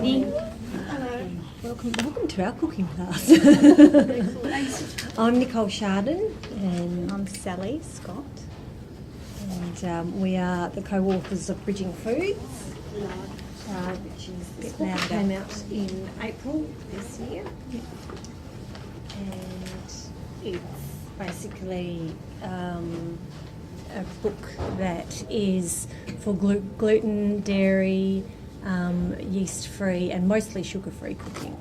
Alrighty. Hello. Welcome to our cooking class. I'm Nicole Sjardin and I'm Sally Scott. And we are the co-authors of Bridging Foods, which is came out in April this year. And it's basically a book that is for gluten, dairy, yeast-free and mostly sugar-free cooking.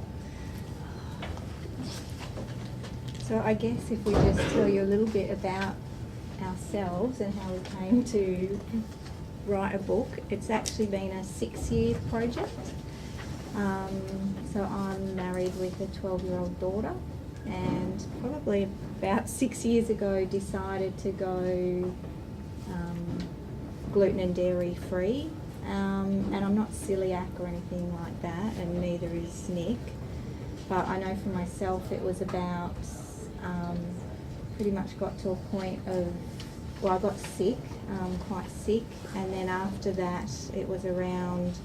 So I guess if we just tell you a little bit about ourselves and how we came to write a book, it's actually been a 6-year project. So I'm married with a 12-year-old daughter, and probably about 6 years ago decided to go gluten and dairy free. And I'm not celiac or anything like that, and neither is Nick. But I know for myself it was about, pretty much got to a point of, well, I got sick, quite sick, and then after that it was around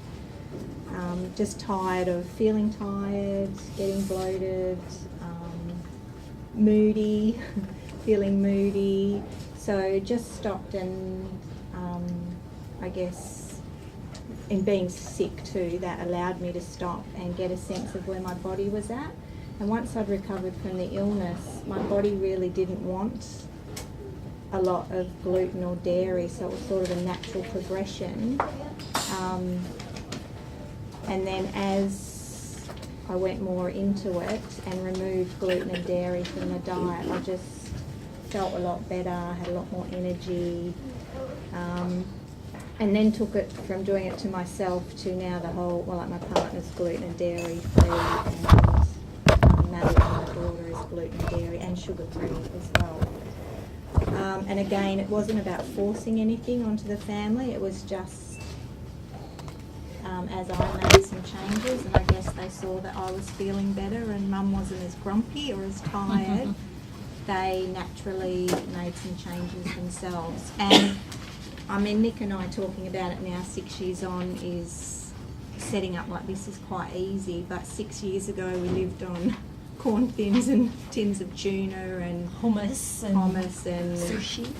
just tired of feeling tired, getting bloated, moody, feeling moody. So just stopped, and I guess in being sick too, that allowed me to stop and get a sense of where my body was at. And once I'd recovered from the illness, my body really didn't want a lot of gluten or dairy, so it was sort of a natural progression. And then as I went more into it and removed gluten and dairy from the diet, I just felt a lot better, had a lot more energy. And then took it from doing it to myself to now the whole, well, like my partner's gluten and dairy free, and Madeline, my daughter, is gluten and dairy and sugar free as well. And again, it wasn't about forcing anything onto the family, it was just as I made some changes, and I guess they saw that I was feeling better and Mum wasn't as grumpy or as tired, they naturally made some changes themselves. And I mean, Nick and I talking about it now 6 years on is setting up like this is quite easy, but 6 years ago we lived on corn thins and tins of tuna and hummus and sushi.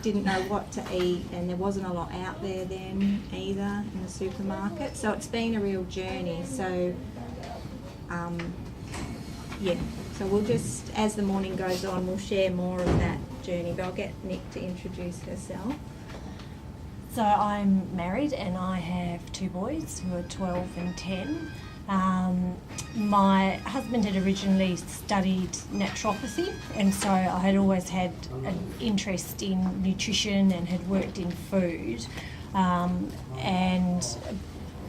Didn't know what to eat, and there wasn't a lot out there then either in the supermarket. So it's been a real journey. So yeah, so we'll just, as the morning goes on, we'll share more of that journey, but I'll get Nick to introduce herself. So I'm married and I have 2 boys who are 12 and 10. My husband had originally studied naturopathy, and so I had always had an interest in nutrition and had worked in food. And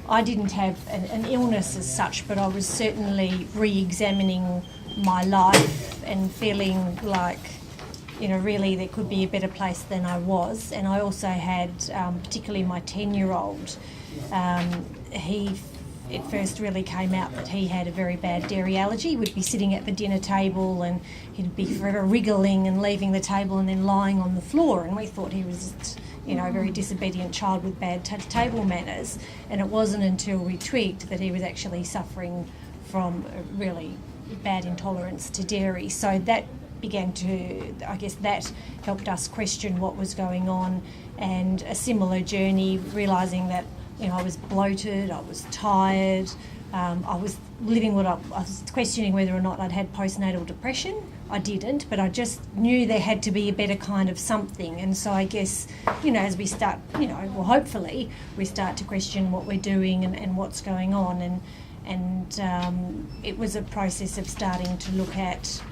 I didn't have an illness as such, but I was certainly re-examining my life and feeling like, you know, really there could be a better place than I was. And I also had, particularly my 10-year-old, it first really came out that he had a very bad dairy allergy. We'd be sitting at the dinner table and he'd be forever wriggling and leaving the table and then lying on the floor, and we thought he was just, you know, a very disobedient child with bad table manners. And it wasn't until we twigged that he was actually suffering from a really bad intolerance to dairy. So that began to, I guess that helped us question what was going on, and a similar journey, realising that, you know, I was bloated, I was tired, I was living I was questioning whether or not I'd had postnatal depression. I didn't, but I just knew there had to be a better kind of something. And so I guess, you know, as we start, you know, well, hopefully we start to question what we're doing and what's going on, and it was a process of starting to look at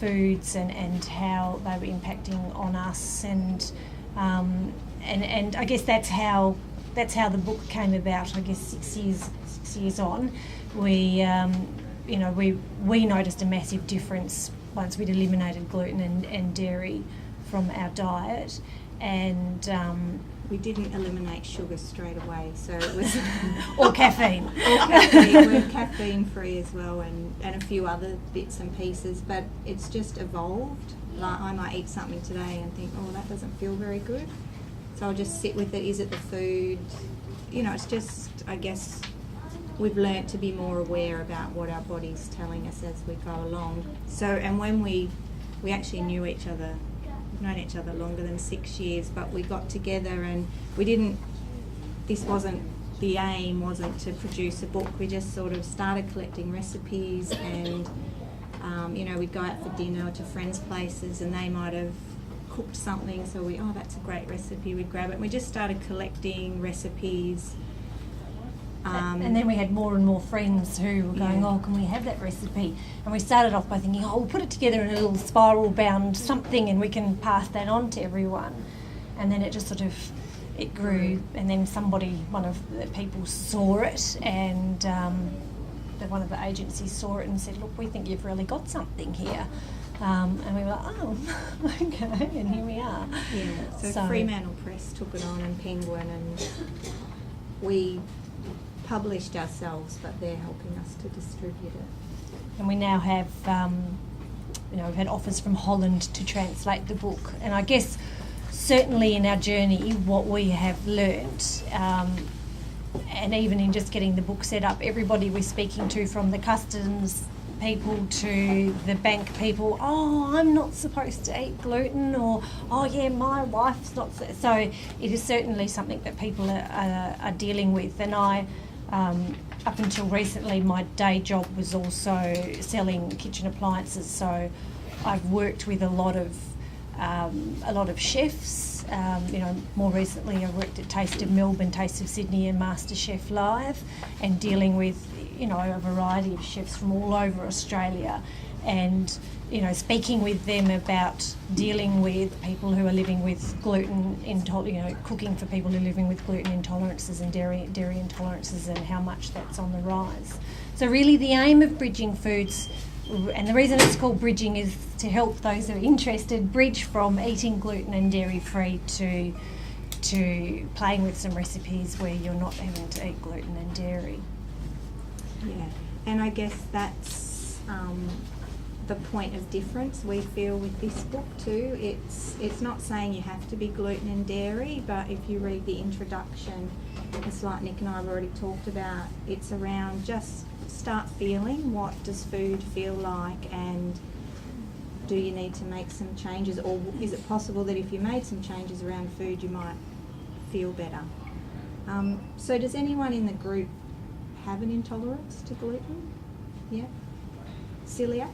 foods and how they were impacting on us, and I guess that's how the book came about. I guess 6 years on, we noticed a massive difference once we'd eliminated gluten and dairy from our diet, and we didn't eliminate sugar straight away, so it was or caffeine. We're caffeine free as well, and a few other bits and pieces, but it's just evolved. Like, I might eat something today and think, oh, that doesn't feel very good, so I'll just sit with it. Is it the food? You know, it's just, I guess, we've learnt to be more aware about what our body's telling us as we go along. So, and when we actually knew each other, we've known each other longer than 6 years, but we got together and the aim wasn't to produce a book. We just sort of started collecting recipes and, we'd go out for dinner to friends' places and they might have cooked something, so that's a great recipe, we'd grab it. And we just started collecting recipes. And then we had more and more friends who were going, can we have that recipe? And we started off by thinking, we'll put it together in a little spiral bound something and we can pass that on to everyone. And then it just sort of, it grew, and then one of the people saw it, and one of the agencies saw it and said, look, we think you've really got something here. And we were like, okay, and here we are. Yeah, so Fremantle Press took it on, and Penguin, and we published ourselves, but they're helping us to distribute it. And we now have, we've had offers from Holland to translate the book. And I guess certainly in our journey, what we have learnt, and even in just getting the book set up, everybody we're speaking to, from the customs people to the bank people, I'm not supposed to eat gluten, or my wife's not. So it is certainly something that people are dealing with. And I, up until recently, my day job was also selling kitchen appliances, so I've worked with a lot of chefs. More recently I worked at Taste of Melbourne, Taste of Sydney and MasterChef Live, and dealing with a variety of chefs from all over Australia, and speaking with them about dealing with people who are living with gluten cooking for people who are living with gluten intolerances and dairy intolerances, and how much that's on the rise. So really the aim of Bridging Foods, and the reason it's called Bridging, is to help those who are interested bridge from eating gluten and dairy free to playing with some recipes where you're not having to eat gluten and dairy. Yeah, and I guess that's the point of difference we feel with this book too. It's not saying you have to be gluten and dairy, but if you read the introduction, it's like Nick and I have already talked about, it's around just start feeling, what does food feel like, and do you need to make some changes, or is it possible that if you made some changes around food you might feel better? So does anyone in the group have an intolerance to gluten? Yeah? Celiac?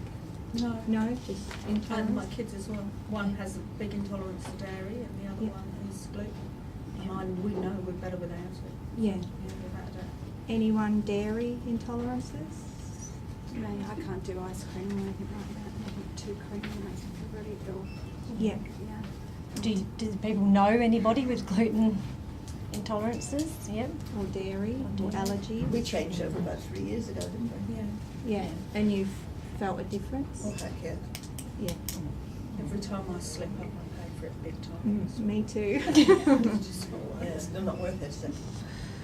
No. No, just intolerance? And my kids as well. One has a big intolerance to dairy and the other one is gluten. And we know we're better without it. Yeah. Without it. Anyone dairy intolerances? No, I can't do ice cream or anything like that. Anything too creamy makes me feel really ill. Yeah. Yeah. Do people know anybody with gluten intolerances? Yep. Or dairy, or allergies? We changed over about 3 years ago, didn't we? Yeah. Yeah. And you've felt a difference? Oh, heck yeah. Yeah. Every time I slip up, I pay for it big time. Me too. It's just not worth Yeah, it. it's still not worth it, is it?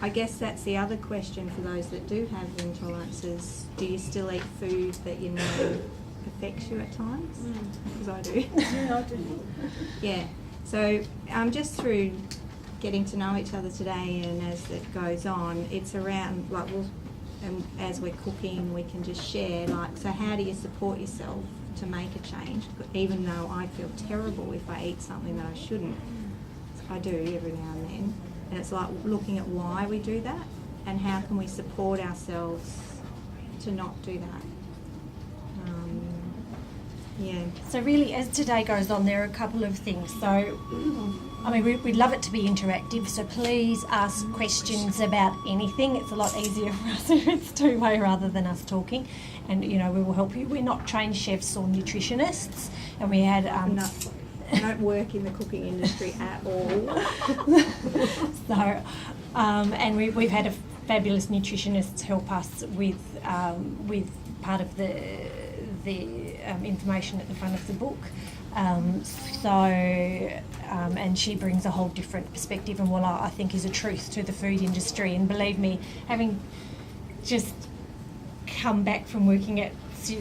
I guess that's the other question for those that do have intolerances. Do you still eat food that you know affects you at times? Because I do. Yeah, I do. Yeah. So just through getting to know each other today, and as it goes on, it's around and as we're cooking, we can just share, so how do you support yourself to make a change? Even though I feel terrible if I eat something that I shouldn't. I do every now and then. And it's like looking at why we do that and how can we support ourselves to not do that. Yeah. So really, as today goes on, there are a couple of things. So, we'd love it to be interactive, so please ask questions about anything. It's a lot easier for us if it's two-way rather than us talking. And, we will help you. We're not trained chefs or nutritionists. And we had... No, I don't work in the cooking industry at all. So, and we've had a fabulous nutritionist help us with part of the information at the front of the book. And she brings a whole different perspective and what I think is a truth to the food industry. And believe me, having just come back from working at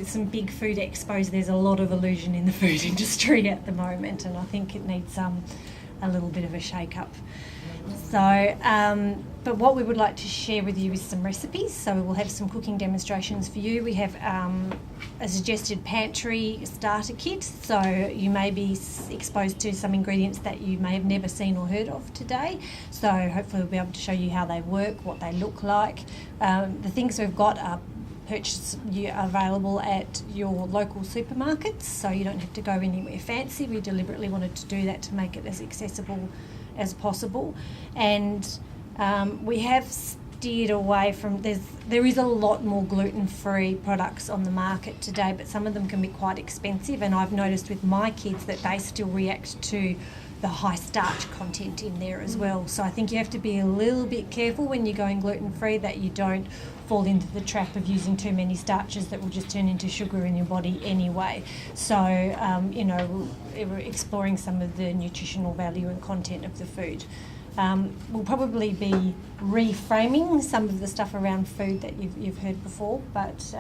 some big food expos, there's a lot of illusion in the food industry at the moment, and I think it needs a little bit of a shake-up. So, but what we would like to share with you is some recipes. So we will have some cooking demonstrations for you. We have a suggested pantry starter kit. So you may be exposed to some ingredients that you may have never seen or heard of today. So hopefully we'll be able to show you how they work, what they look like. The things we've got are available at your local supermarkets, so you don't have to go anywhere fancy. We deliberately wanted to do that to make it as accessible as possible. And we have steered away from, there is a lot more gluten-free products on the market today, but some of them can be quite expensive, and I've noticed with my kids that they still react to the high starch content in there as well. So I think you have to be a little bit careful when you're going gluten-free that you don't fall into the trap of using too many starches that will just turn into sugar in your body anyway. So, we're exploring some of the nutritional value and content of the food. We'll probably be reframing some of the stuff around food that you've heard before, but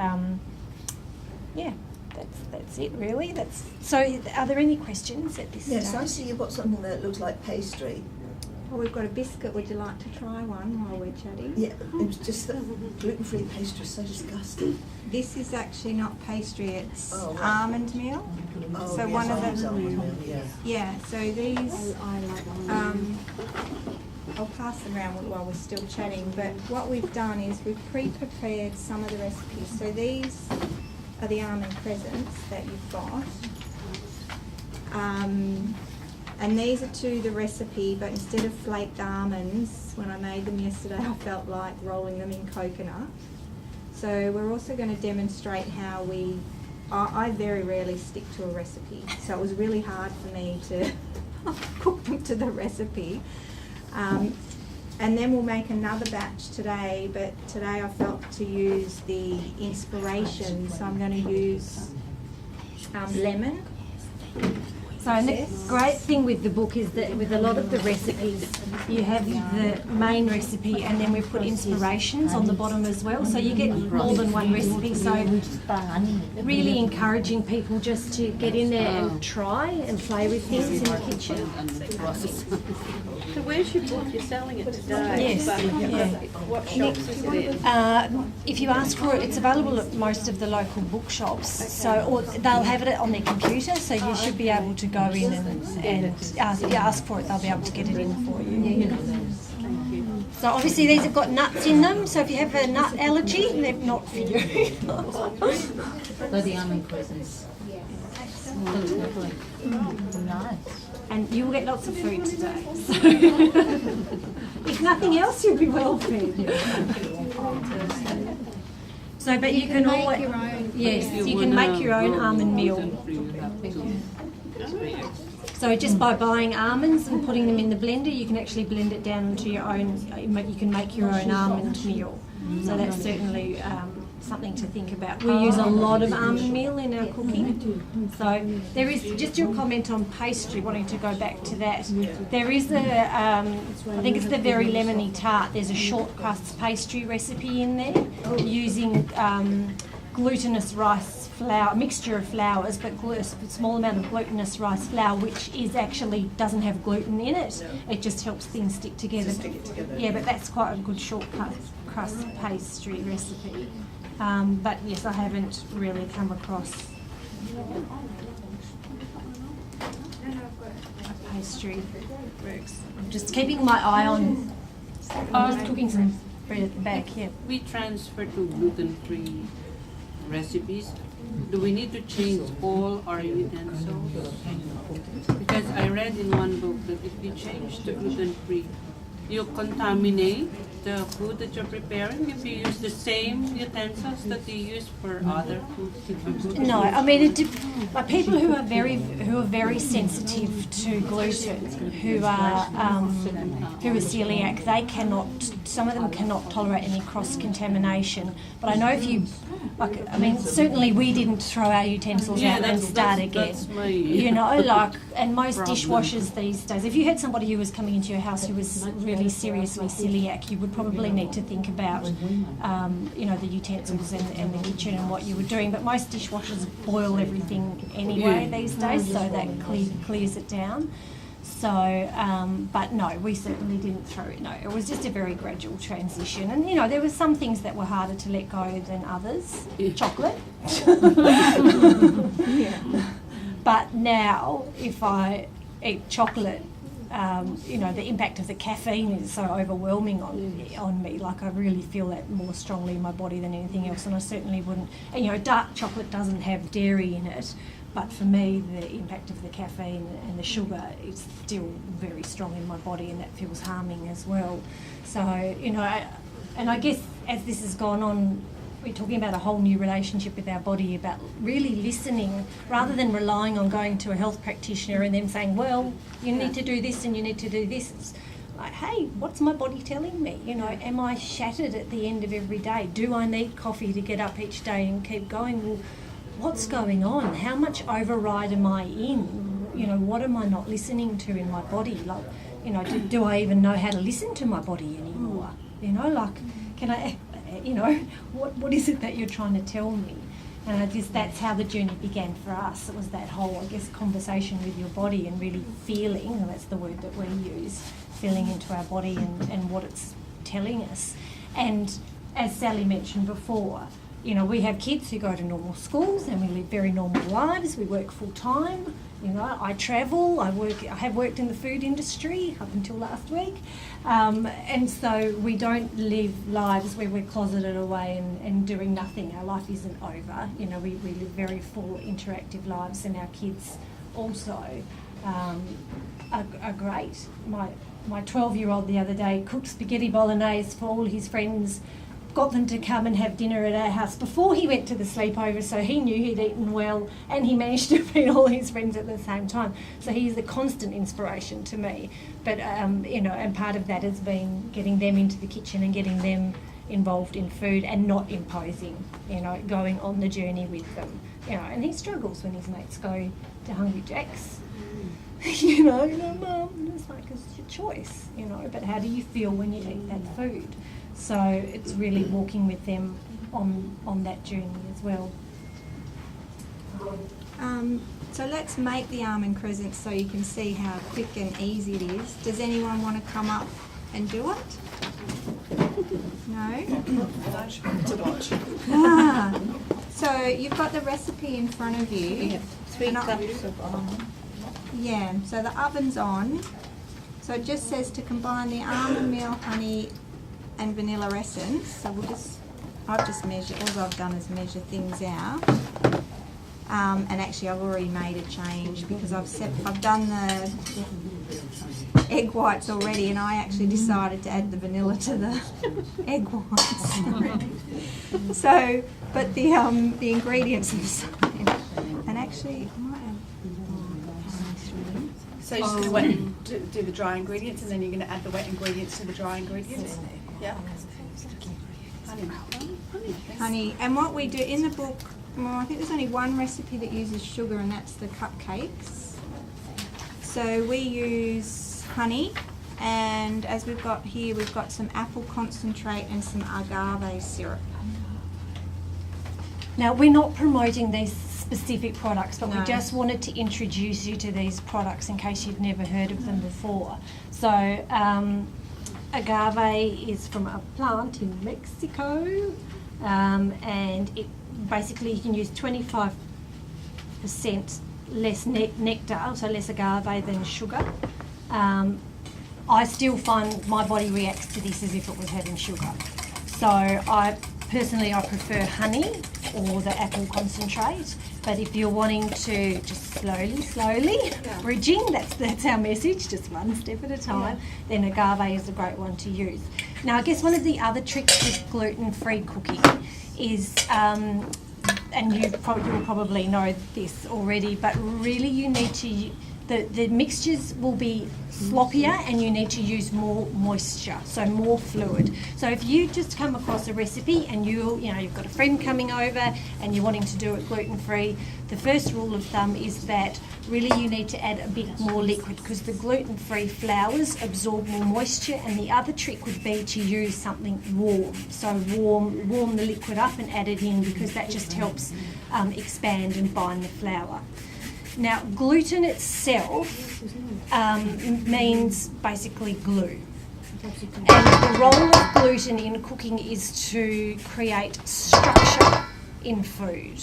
that's it really. So are there any questions at this Yes, stage? I see you've got something that looks like pastry. Well, we've got a biscuit. Would you like to try one while we're chatting? Yeah, it was just that gluten-free pastry is so disgusting. This is actually not pastry, it's Oh, right. almond meal. Oh, So yes, one of I use the- almond milk, yeah. Yeah, so these, I like almond. I'll pass them around while we're still chatting, but what we've done is we've pre-prepared some of the recipes. So these are the almond crescents that you've got. And these are to the recipe, but instead of flaked almonds, when I made them yesterday, I felt like rolling them in coconut. So we're also going to demonstrate how I very rarely stick to a recipe, so it was really hard for me to cook them to the recipe. And then we'll make another batch today, but today I felt to use the inspiration, so I'm going to use lemon. So the great thing with the book is that with a lot of the recipes, you have the main recipe and then we've put inspirations on the bottom as well. So you get more than one recipe. So really encouraging people just to get in there and try and play with things in the kitchen. So where's your book? You're selling it today. Yes, But yeah. what shops is it in? If you ask for it, it's available at most of the local bookshops. So, or they'll have it on their computer, so you should be able to go in and ask for it. They'll be able to get it in for you. So obviously these have got nuts in them. So if you have a nut allergy, they're not for you. They're the almond crescents. Lovely. Nice. And you will get lots of food today. So if nothing else, you'll be well fed. So, but you can always your own. Yes, you can make your own almond meal. So just by buying almonds and putting them in the blender, you can actually blend it down into your own. You can make your own almond meal. So that's certainly something to think about. We use a lot of almond meal in our cooking. So there is, just your comment on pastry, wanting to go back to that. There is I think it's the very lemony tart. There's a short crust pastry recipe in there using glutinous rice flour, a mixture of flours, but a small amount of glutinous rice flour, which is actually doesn't have gluten in it. It just helps things stick together. Yeah, but that's quite a good short crust pastry recipe. But yes, I haven't really come across a pastry that works. I'm just keeping my eye on. I'm just cooking some bread at the back. Yeah. We transfer to gluten-free recipes. Do we need to change all our utensils? Because I read in one book that if you change to gluten-free, you contaminate the food that you're preparing if you use the same utensils that you use for other foods. No, I mean like people who are very sensitive to gluten, who are celiac, they cannot. Some of them cannot tolerate any cross contamination. But I know if you, certainly we didn't throw our utensils out and start again. That's my, And most dishwashers these days. If you had somebody who was coming into your house who was really seriously celiac, you would probably need to think about, the utensils and the kitchen and what you were doing. But most dishwashers boil everything anyway these days, so that clears it down. So, but no, we certainly didn't throw it. No, it was just a very gradual transition. And, you know, there were some things that were harder to let go than others. Chocolate. But now, if I eat chocolate, you know, the impact of the caffeine is so overwhelming on me. Like, I really feel that more strongly in my body than anything else. And I certainly wouldn't, and, you know, dark chocolate doesn't have dairy in it. But for me, the impact of the caffeine and the sugar is still very strong in my body, and that feels harming as well. So, you know, and I guess as this has gone on, we're talking about a whole new relationship with our body, about really listening rather than relying on going to a health practitioner and them saying, well, you need to do this and you need to do this. It's like, hey, what's my body telling me? You know, am I shattered at the end of every day? Do I need coffee to get up each day and keep going? Well, what's going on? How much override am I in? You know, what am I not listening to in my body? Like, you know, do I even know how to listen to my body anymore? You know, like, can I, you know, what is it that you're trying to tell me? And I guess that's how the journey began for us. It was that whole, I guess, conversation with your body and really feeling, and that's the word that we use, feeling into our body and what it's telling us. And as Sally mentioned before, you know, we have kids who go to normal schools and we live very normal lives. We work full time. You know, I travel. I have worked in the food industry up until last week, and so we don't live lives where we're closeted away and doing nothing. Our life isn't over. You know, we live very full, interactive lives, and our kids also are great. My 12-year-old the other day cooked spaghetti bolognese for all his friends. Got them to come and have dinner at our house before he went to the sleepover, so he knew he'd eaten well and he managed to feed all his friends at the same time. So he's a constant inspiration to me. But, you know, and part of that has been getting them into the kitchen and getting them involved in food and not imposing, you know, going on the journey with them. You know, and he struggles when his mates go to Hungry Jack's. You know, Mum, it's like, it's your choice, you know, but how do you feel when you eat that food? So it's really walking with them on that journey as well. So let's make the almond crescents so you can see how quick and easy it is. Does anyone want to come up and do it? No? So you've got the recipe in front of you. We have 3 cups of almond. Yeah, so the oven's on. So it just says to combine the almond meal, honey and vanilla essence. So I've just measured, all I've done is measure things out. And actually I've already made a change because I've done the egg whites already, and I actually decided to add the vanilla to the egg whites. So, but the ingredients are the same. And actually, I might have. So you're just going to wet and do the dry ingredients, and then you're going to add the wet ingredients to the dry ingredients? Yeah. Honey. And what we do in the book, well, I think there's only one recipe that uses sugar, and that's the cupcakes. So we use honey, and as we've got here, we've got some apple concentrate and some agave syrup. Now, we're not promoting these specific products, but No. we just wanted to introduce you to these products in case you've never heard of them before. So, agave is from a plant in Mexico, and it basically you can use 25% less nectar, so less agave than sugar. I still find my body reacts to this as if it was having sugar. So I prefer honey or the apple concentrate, but if you're wanting to just slowly, bridging, that's our message, just one step at a time, then agave is a great one to use. Now, I guess one of the other tricks with gluten-free cooking is, and you'll probably know this already, but really you need to, the mixtures will be sloppier and you need to use more moisture, so more fluid. So if you just come across a recipe and you've got a friend coming over and you're wanting to do it gluten-free, the first rule of thumb is that really you need to add a bit more liquid because the gluten-free flours absorb more moisture, and the other trick would be to use something warm. So warm the liquid up and add it in because that just helps expand and bind the flour. Now, gluten itself means basically glue. And the role of gluten in cooking is to create structure in food.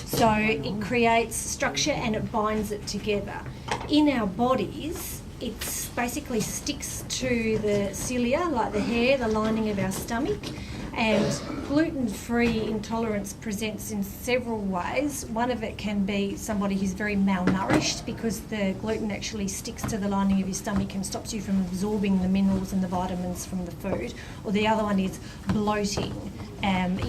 So it creates structure and it binds it together. In our bodies, it basically sticks to the cilia, like the hair, the lining of our stomach. And gluten-free intolerance presents in several ways. One of it can be somebody who's very malnourished because the gluten actually sticks to the lining of your stomach and stops you from absorbing the minerals and the vitamins from the food. Or the other one is bloating, and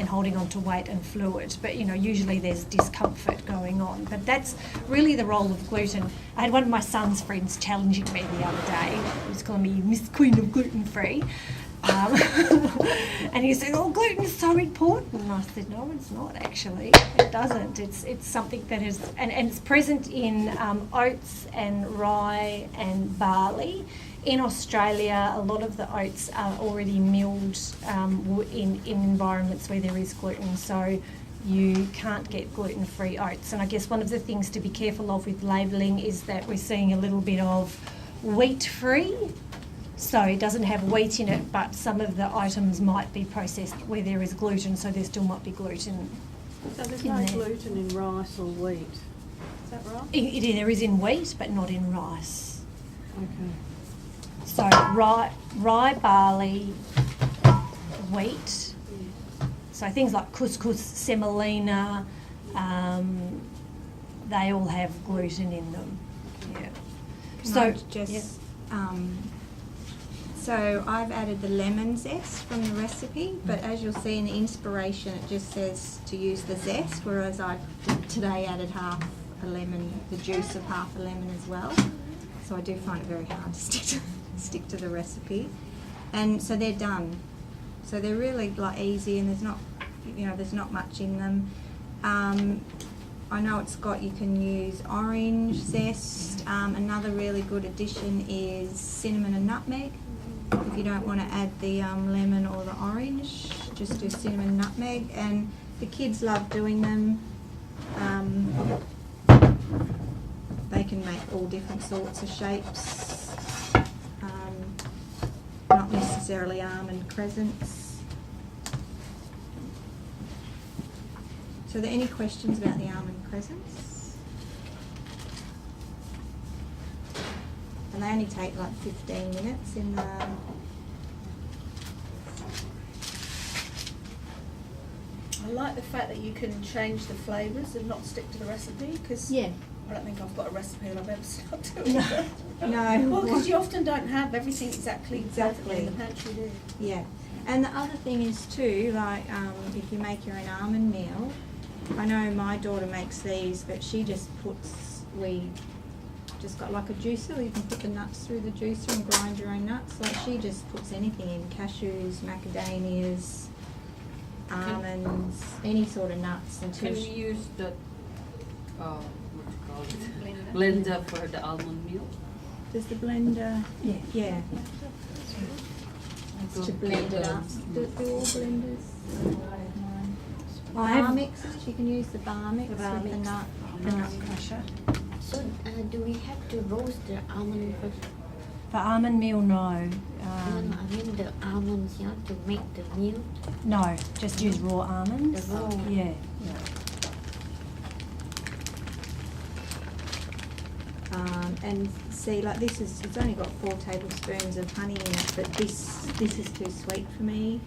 holding on to weight and fluid. But, usually there's discomfort going on. But that's really the role of gluten. I had one of my son's friends challenging me the other day. He was calling me Miss Queen of Gluten-Free. And he said, "Oh, gluten is so important." And I said, "No, it's not actually. It doesn't. It's something that is, and it's present in oats and rye and barley. In Australia, a lot of the oats are already milled in environments where there is gluten, so you can't get gluten-free oats. And I guess one of the things to be careful of with labelling is that we're seeing a little bit of wheat-free. So it doesn't have wheat in it, but some of the items might be processed where there is gluten, so there still might be gluten. So there's in no there. gluten in rice or wheat. Is that right? There is in wheat, but not in rice. Okay. So rye, barley, wheat. So things like couscous, semolina, they all have gluten in them. Yeah. So I've added the lemon zest from the recipe, but as you'll see in the inspiration, it just says to use the zest, whereas I today added half a lemon, the juice of half a lemon as well. So I do find it very hard to stick to the recipe. And so they're done. So they're really easy, and there's not much in them. I know you can use orange zest. Another really good addition is cinnamon and nutmeg. If you don't want to add the lemon or the orange, just do cinnamon and nutmeg. And the kids love doing them. They can make all different sorts of shapes. Not necessarily almond crescents. So are there any questions about the almond crescents? And they only take 15 minutes in the... I like the fact that you can change the flavours and not stick to the recipe, because Yeah. I don't think I've got a recipe that I've ever stuck to. No. Well, because you often don't have everything exactly in the Exactly. pantry, do you? Yeah. And the other thing is too, if you make your own almond meal, I know my daughter makes these, but she just we just got a juicer, you can put the nuts through the juicer and grind your own nuts. She just puts anything in, cashews, macadamias, almonds, any sort of nuts until Can we use the blender for the almond meal? Does the blender? Yeah. To blend it up. Do all blenders? I have Bar mix, you can use the bar mix with the nut. crusher. So, do we have to roast the almond first? For almond meal, no. I mean the almonds, to make the meal. No, just use raw almonds. The raw. Yeah. And see, it's only got 4 tablespoons of honey in it, but this is too sweet for me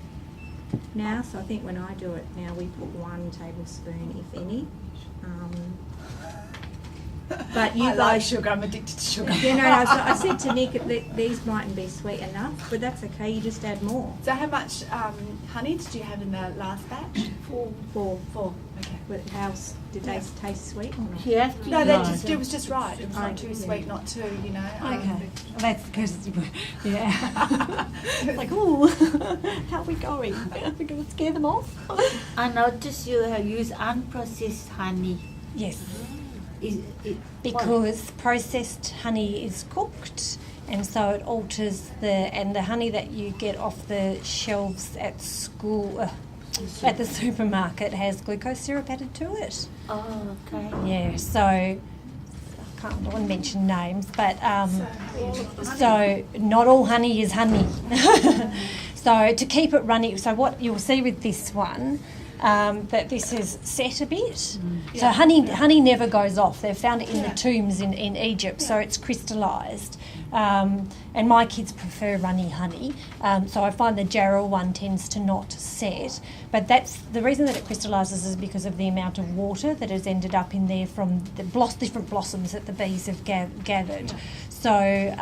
now. So I think when I do it now, we put 1 tablespoon, if any. But you I like guys, sugar, I'm addicted to sugar. I said to Nick that these mightn't be sweet enough, but that's okay. You just add more. So how much honey did you have in the last batch? 4. Okay. But did they taste sweet or not? She has to No, use it was just right. It was not too Yeah. sweet, not too, Okay. That's because, yeah. It's ooh, how are we going? Are we going to scare them off? I noticed you have used unprocessed honey. Yes. Is it Because processed honey is cooked, and so it alters the honey that you get off the shelves at school, at the supermarket has glucose syrup added to it. Oh, okay. Yeah, so can't want to mention names, but so not all honey is honey. So to keep it running, so what you'll see with this one, that this is set a bit. So honey never goes off. They've found it in the tombs in Egypt, so it's crystallised. And my kids prefer runny honey, so I find the jarrell one tends to not set. But that's the reason that it crystallises is because of the amount of water that has ended up in there from the different blossoms that the bees have gathered. So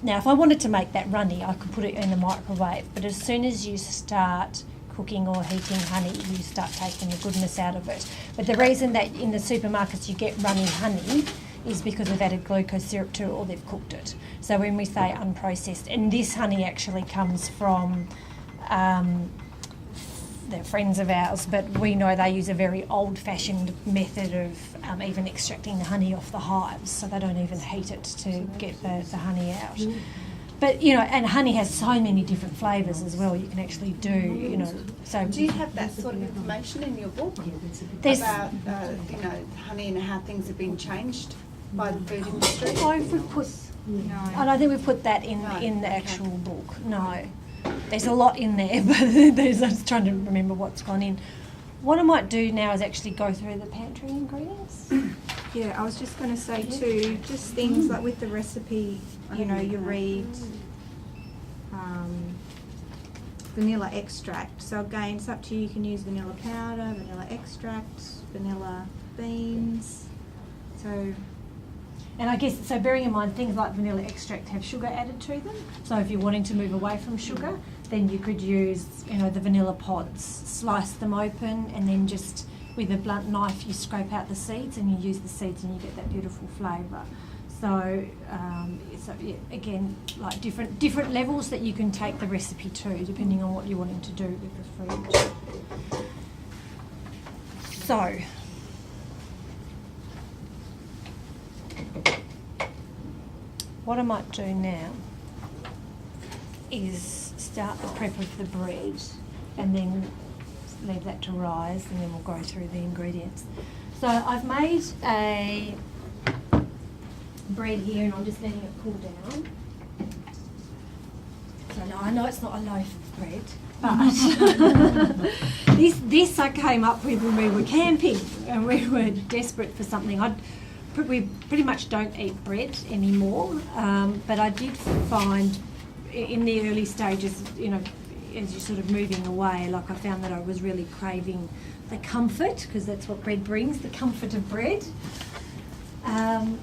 now if I wanted to make that runny, I could put it in the microwave. But as soon as you start cooking or heating honey, you start taking the goodness out of it. But the reason that in the supermarkets you get runny honey is because they've added glucose syrup to it or they've cooked it. So when we say unprocessed, and this honey actually comes from they're friends of ours, but we know they use a very old-fashioned method of even extracting the honey off the hives, so they don't even heat it to get the honey out. But, you know, and honey has so many different flavours as well. You can actually do, you know, so... Do you have that sort of information in your book about, honey and how things have been changed by the food industry? I don't think we put that in the actual book, no. There's a lot in there, but I'm just trying to remember what's gone in. What I might do now is actually go through the pantry ingredients. Yeah, I was just going to say too, just things like with the recipe, you know, you read vanilla extract. So again, it's up to you. You can use vanilla powder, vanilla extract, vanilla beans. So... And I guess, so bearing in mind, things like vanilla extract have sugar added to them. So if you're wanting to move away from sugar, then you could use, you know, the vanilla pods, slice them open, and then just with a blunt knife you scrape out the seeds and you use the seeds and you get that beautiful flavour. So, again, like different levels that you can take the recipe to, depending on what you're wanting to do with the fruit. So, what I might do now is start the prep of the bread and then leave that to rise, and then we'll go through the ingredients. So I've made a bread here and I'm just letting it cool down. So now I know it's not a loaf of bread, but this I came up with when we were camping and we were desperate for something. We pretty much don't eat bread anymore, but I did find in the early stages, you know, as you're sort of moving away, like I found that I was really craving the comfort, because that's what bread brings, the comfort of bread. And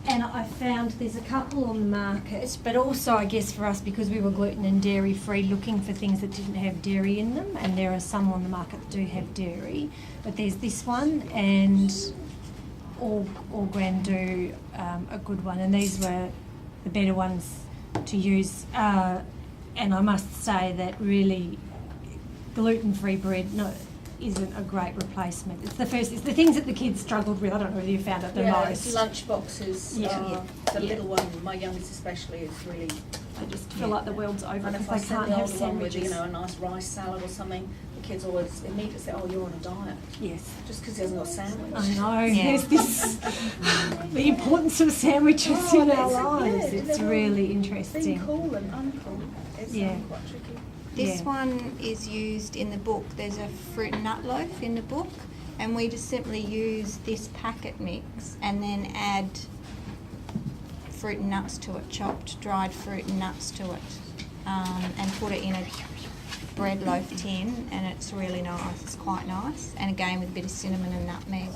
I found there's a couple on the market, but also I guess for us, because we were gluten and dairy free, looking for things that didn't have dairy in them, and there are some on the market that do have dairy, but there's this one and All Grand do a good one, and these were the better ones to use. And I must say that really gluten-free bread isn't a great replacement. It's the things that the kids struggled with. I don't know whether you found it the most. Lunch boxes. The little one, my youngest especially, is really. I just feel like the world's over And because if I they send can't the have older one with, sandwiches. a nice rice salad or something, the kids always immediately say, "Oh, you're on a diet." Yes. Just because he hasn't got a sandwich. I know. There's this the importance of sandwiches in our lives. It's really interesting. Being cool and uncool is quite tricky. This one is used in the book. There's a fruit and nut loaf in the book, and we just simply use this packet mix and then add fruit and nuts to it, chopped dried fruit and nuts to it, and put it in a bread loaf tin, and it's really nice. It's quite nice, and again with a bit of cinnamon and nutmeg.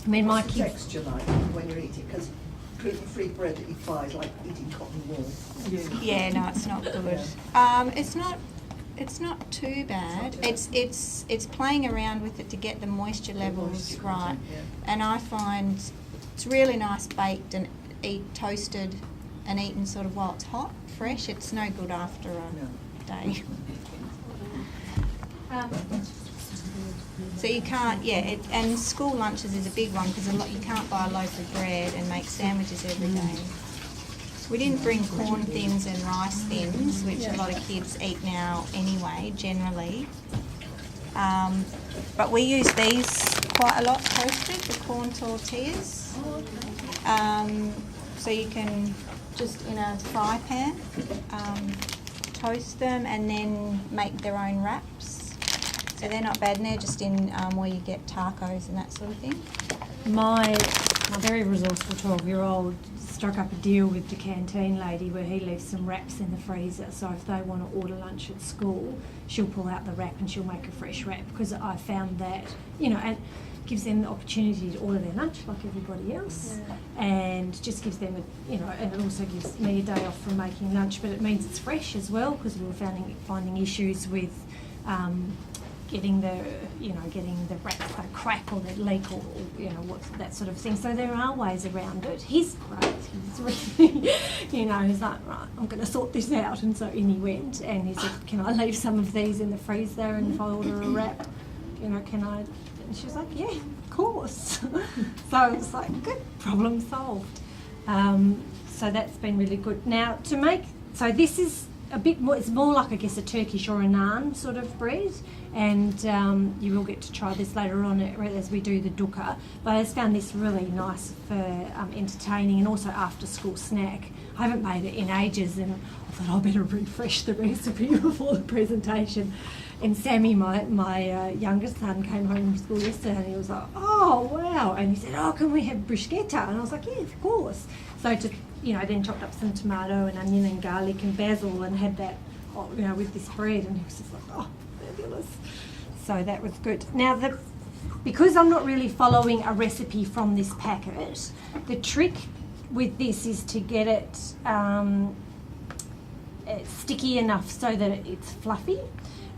I mean, my What's the kids. texture like when you're eating? Because gluten-free bread that you buy is like eating cotton wool. Yeah, no, it's not good. It's not too bad. It's playing around with it to get the moisture levels right, and I find it's really nice baked and toasted and eaten sort of while it's hot, fresh. It's no good after a day. So you can't, and school lunches is a big one because you can't buy a loaf of bread and make sandwiches every day. We didn't bring corn thins and rice thins, which a lot of kids eat now anyway, generally. But we use these quite a lot toasted, the corn tortillas. So you can just in a fry pan toast them and then make their own wraps. So they're not bad, and they're just in where you get tacos and that sort of thing. My very resourceful 12-year-old struck up a deal with the canteen lady where he leaves some wraps in the freezer. So if they want to order lunch at school, she'll pull out the wrap and she'll make a fresh wrap, because I found that, and gives them the opportunity to order their lunch like everybody else, and just gives them and it also gives me a day off from making lunch, but it means it's fresh as well, because we were finding issues with getting the wraps that crack or that leak or that sort of thing. So there are ways around it. He's great. He's really, he's like, right, I'm going to sort this out. And so in he went, and he said, can I leave some of these in the freezer, and if I order a wrap, can I? And she was like, yeah, of course. So it was like, good, problem solved. So that's been really good. Now so this is a bit more, it's more like, I guess, a Turkish or a naan sort of bread, and you will get to try this later on as we do the dukkah. But I just found this really nice for entertaining and also after school snack. I haven't made it in ages, and I thought I'd better refresh the recipe before the presentation. And Sammy, my youngest son, came home from school yesterday, and he was like, oh wow, and he said, oh, can we have bruschetta? And I was like, yeah, of course. So then chopped up some tomato and onion and garlic and basil and had that, with this bread, and he was just like, oh, fabulous. So that was good. Now, because I'm not really following a recipe from this packet, the trick with this is to get it sticky enough so that it's fluffy.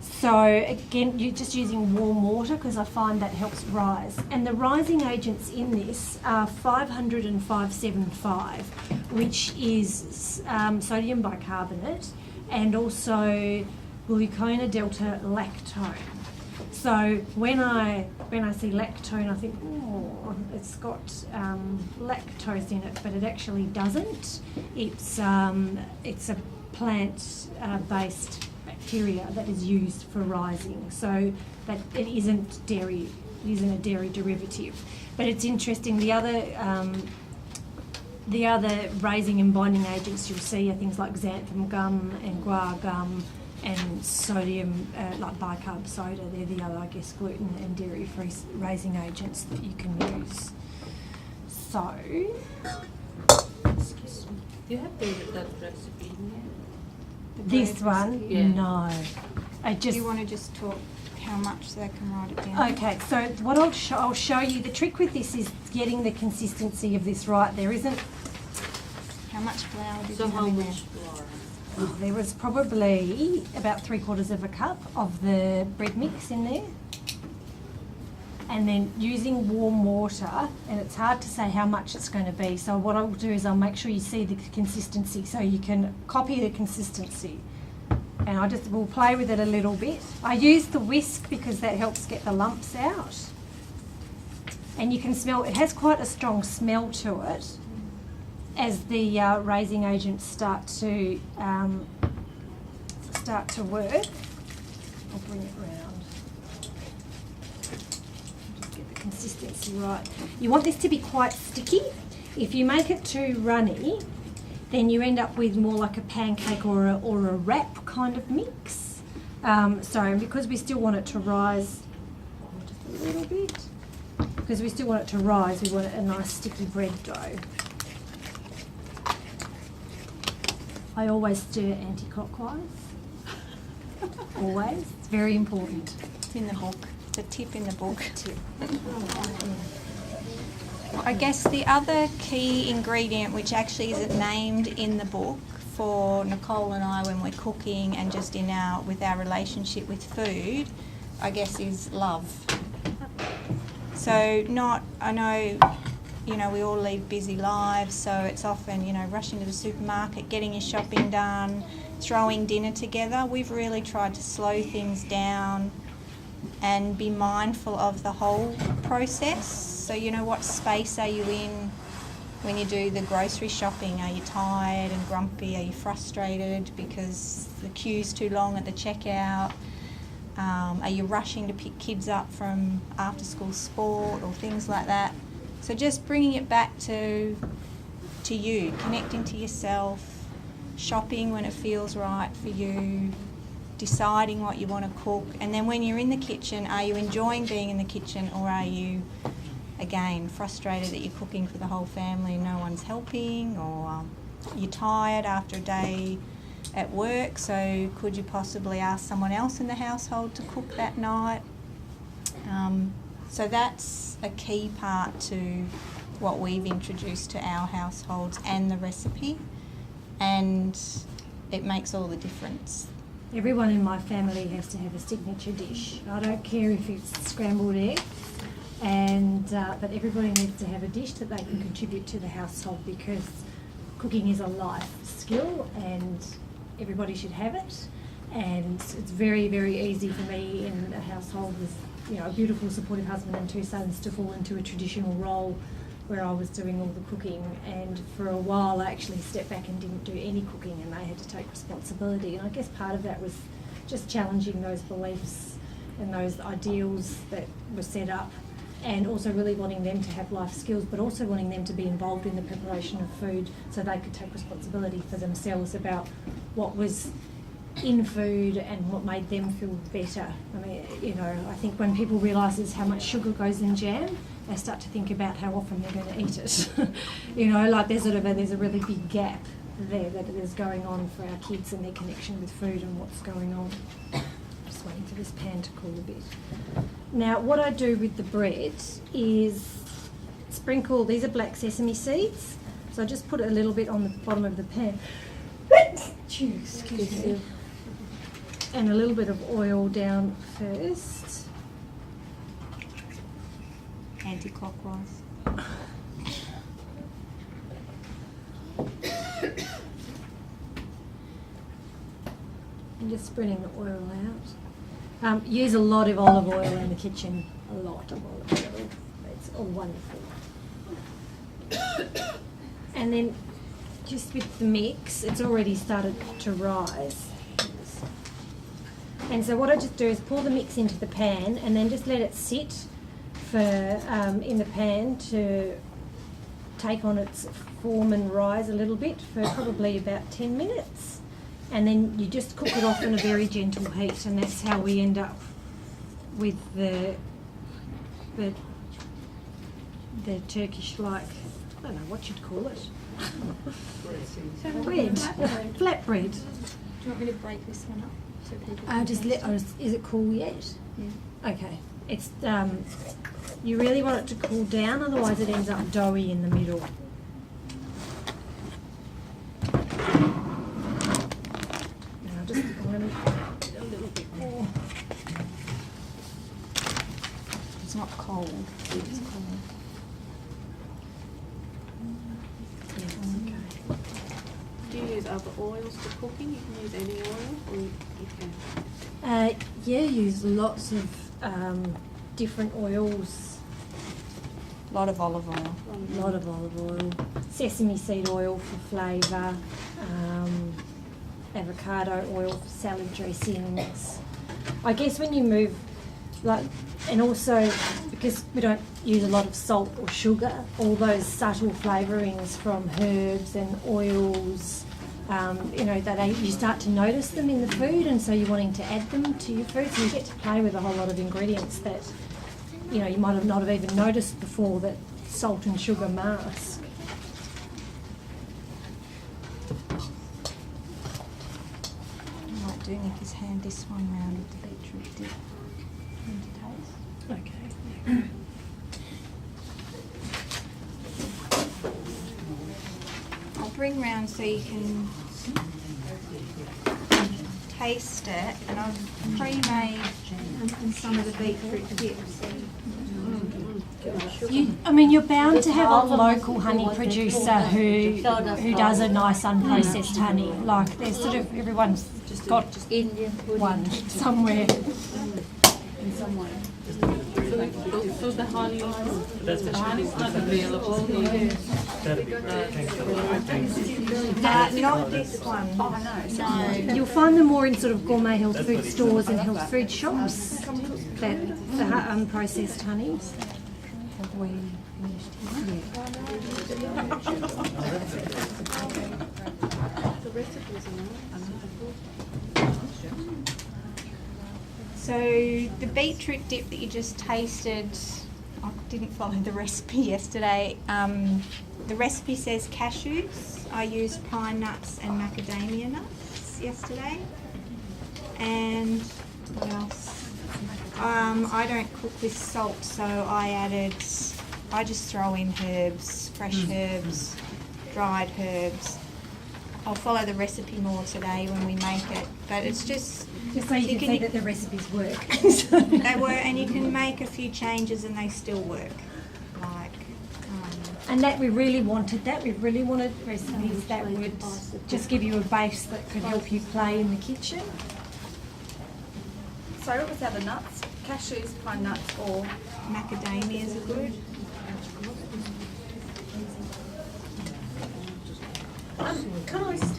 So again, you're just using warm water, because I find that helps rise. And the rising agents in this are 500 and 575, which is sodium bicarbonate and also glucona delta lactone. So when I see lactone, I think, oh, it's got lactose in it, but it actually doesn't. It's a plant-based bacteria that is used for rising, so that it isn't a dairy derivative. But it's interesting, the other raising and binding agents you'll see are things like xanthan gum and guar gum and sodium, like bicarb soda. They're the other, I guess, gluten and dairy-free raising agents that you can use. So, Excuse me. Do you have that recipe in here? this one, Yeah. no. Do you want to just talk how much so they can write it down? Okay, so what I'll show you, the trick with this is getting the consistency of this right. There isn't, How much flour did So you how have in there? much flour? there was probably about 3/4 of a cup of the bread mix in there. And then using warm water, and it's hard to say how much it's going to be. So what I'll do is I'll make sure you see the consistency so you can copy the consistency. And we'll play with it a little bit. I use the whisk because that helps get the lumps out. And you can smell, it has quite a strong smell to it as the raising agents start to work. I'll bring it round. Just get the consistency right. You want this to be quite sticky. If you make it too runny, then you end up with more like a pancake or a wrap kind of mix. So because we still want it to rise just a little bit, because we still want it to rise, we want a nice sticky bread dough. I always stir anti-clockwise. Always. It's very important. It's in the book. It's a tip in the book. I guess the other key ingredient, which actually isn't named in the book for Nicole and I when we're cooking and just with our relationship with food, I guess is love. So I know, we all lead busy lives, so it's often, rushing to the supermarket, getting your shopping done, throwing dinner together. We've really tried to slow things down and be mindful of the whole process. So, what space are you in when you do the grocery shopping? Are you tired and grumpy? Are you frustrated because the queue's too long at the checkout? Are you rushing to pick kids up from after school sport or things like that? So just bringing it back to you, connecting to yourself, shopping when it feels right for you, deciding what you want to cook, and then when you're in the kitchen, are you enjoying being in the kitchen, or are you, again, frustrated that you're cooking for the whole family and no one's helping, or you're tired after a day at work, so could you possibly ask someone else in the household to cook that night? So that's a key part to what we've introduced to our households and the recipe, and it makes all the difference. Everyone in my family has to have a signature dish. I don't care if it's scrambled eggs, but everybody needs to have a dish that they can contribute to the household, because cooking is a life skill and everybody should have it. And it's very, very easy for me in a household with, you know, a beautiful supportive husband and 2 sons to fall into a traditional role where I was doing all the cooking, and for a while I actually stepped back and didn't do any cooking, and they had to take responsibility. And I guess part of that was just challenging those beliefs and those ideals that were set up, and also really wanting them to have life skills, but also wanting them to be involved in the preparation of food so they could take responsibility for themselves about what was in food and what made them feel better. I mean, you know, I think when people realise how much sugar goes in jam, they start to think about how often they're going to eat it. You know, like there's a really big gap there that is going on for our kids and their connection with food and what's going on. Just waiting for this pan to cool a bit. Now, what I do with the bread is sprinkle, these are black sesame seeds, so I just put a little bit on the bottom of the pan. Excuse me. And a little bit of oil down first. Anti-clockwise. And just spreading the oil out. Use a lot of olive oil in the kitchen. A lot of olive oil. It's all wonderful. And then just with the mix, it's already started to rise. And so what I just do is pour the mix into the pan and then just let it sit for in the pan to take on its form and rise a little bit for probably about 10 minutes. And then you just cook it off in a very gentle heat, and that's how we end up with the Turkish, like, I don't know what you'd call it. Bread. Flatbread. Do you want me to break this one up so people Is it cool yet? Yeah. Okay. It's you really want it to cool down, otherwise it ends up doughy in the middle. Now I'm going to add a little bit more. It's not cold. It's cold. Yeah, Do you use other oils for cooking? You can use any oil, or you can? okay. Yeah, use lots of different oils. A lot of olive oil. A lot of olive oil, sesame seed oil for flavour, avocado oil for salad dressings. I guess when you move, like, and also because we don't use a lot of salt or sugar, all those subtle flavourings from herbs and oils, you know, you start to notice them in the food, and so you're wanting to add them to your food, so you get to play with a whole lot of ingredients that, you know, you might have not have even noticed before that salt and sugar mask. I might do Nicky's hand this one round with the beetroot dip. Okay. I'll bring round so you can taste it, and I've pre-made some of the beetroot dips. You're bound to have a local honey producer who does a nice unprocessed honey. Like, there's sort of, everyone's just got one somewhere. In some way. So the honey is not available. Not this one. Oh, You'll find them more in sort of gourmet health food stores and health food shops. That the unprocessed honeys. So the beetroot dip that you just tasted, I didn't follow the recipe yesterday. The recipe says cashews. I used pine nuts and macadamia nuts yesterday. And what else? I don't cook with salt, so I just throw in herbs, fresh herbs, dried herbs. I'll follow the recipe more today when we make it, but it's just so you can see that the recipes work. they work, and you can make a few changes and they still work. And that we really wanted that. We really wanted recipes that would just give you a base that could help you play in the kitchen. Sorry, what was the other nuts? Cashews, pine nuts, or Macadamias are good.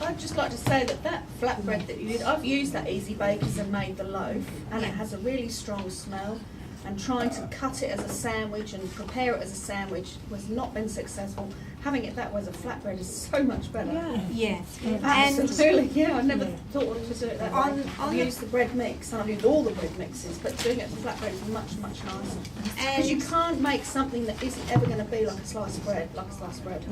I'd just like to say that flatbread that you did, I've used that Easy Bakers and made the loaf, and it has a really strong smell. And trying to cut it as a sandwich and prepare it as a sandwich has not been successful. Having it that way as a flatbread is so much better. Yes. Absolutely, yeah. I never thought to do it that way. On I've the- used the bread mix, and I've used all the bread mixes, but doing it for flatbread is much, much nicer. Because you can't make something that isn't ever going to be like a slice of bread,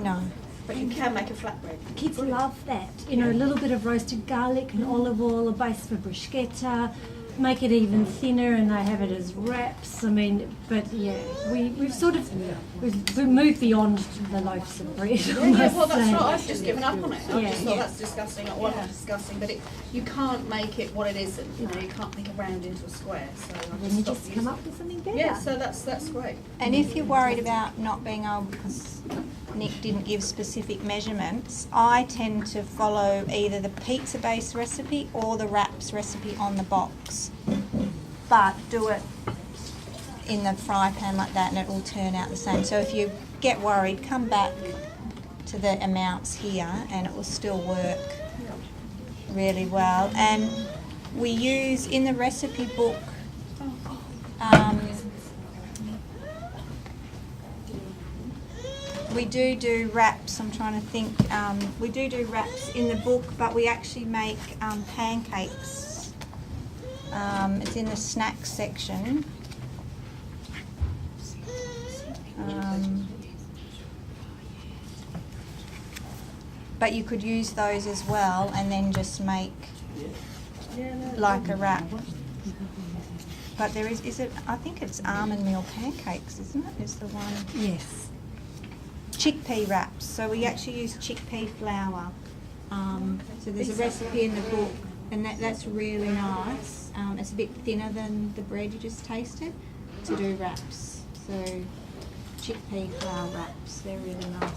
No. But you can make a flatbread. Kids love that. You know, a little bit of roasted garlic and olive oil, a base for bruschetta. Make it even thinner, and they have it as wraps. I mean, but yeah, we've moved beyond the loaves of bread. Yeah, well, that's right. I've just given up on it. I just thought that's disgusting. Not disgusting, but you can't make it what it isn't. You know, you can't make a round into a square. So Then you just come up with something better. Yeah, so that's great. And if you're worried about not being able, because Nick didn't give specific measurements, I tend to follow either the pizza base recipe or the wraps recipe on the box. But do it in the fry pan like that and it will turn out the same. So if you get worried, come back to the amounts here and it will still work really well. And we use in the recipe book we do wraps. I'm trying to think. We do wraps in the book, but we actually make pancakes. It's in the snacks section. But you could use those as well, and then just make like a wrap. But there is it? I think it's almond meal pancakes, isn't it? Is the one? Yes. Chickpea wraps. So we actually use chickpea flour. So there's a recipe in the book, and that's really nice. It's a bit thinner than the bread you just tasted to do wraps. So chickpea flour wraps, they're really nice.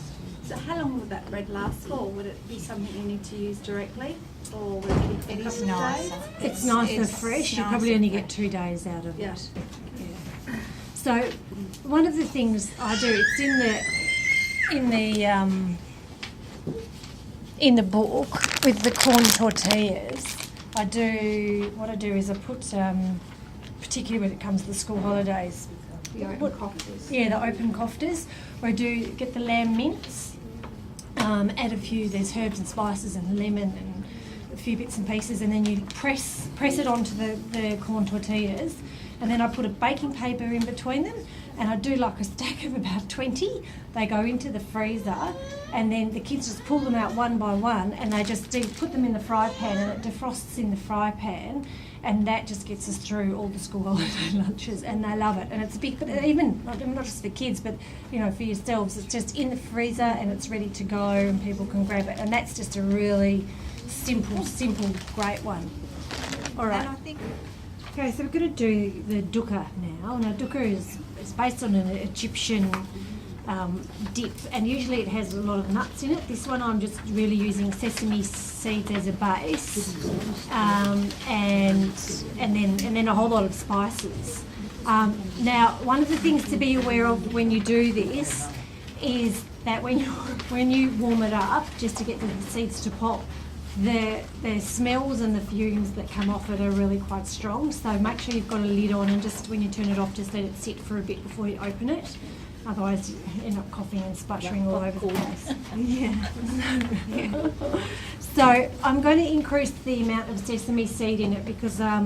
so how long would that bread last for? Would it be something you need to use directly, or would it be It for a is couple of nicer. days? It's nicer it's fresh. You nicer probably only fresh. get 2 days out of Yeah. it. Yeah. So one of the things I do, it's in the book with the corn tortillas. What I do is I put, particularly when it comes to the school holidays, The open cofters. yeah, the open cofters, where I do get the lamb mince, add a few, there's herbs and spices and lemon and a few bits and pieces, and then you press it onto the corn tortillas, and then I put a baking paper in between them, and I do like a stack of about 20. They go into the freezer, and then the kids just pull them out one by one, and they just put them in the fry pan, and it defrosts in the fry pan, and that just gets us through all the school holiday lunches, and they love it. And it's big, but even not just for kids, but you know, for yourselves, it's just in the freezer and it's ready to go, and people can grab it. And that's just a really simple, great one. All right. And I think Okay, so we're going to do the dukkah now. Now, dukkah is based on an Egyptian dip, and usually it has a lot of nuts in it. This one I'm just really using sesame seeds as a base, and then a whole lot of spices. Now, one of the things to be aware of when you do this is that when you warm it up, just to get the seeds to pop, the smells and the fumes that come off it are really quite strong. So make sure you've got a lid on, and just when you turn it off, just let it sit for a bit before you open it. Otherwise, you end up coughing and sputtering all over the place. Yeah. So I'm going to increase the amount of sesame seed in it because I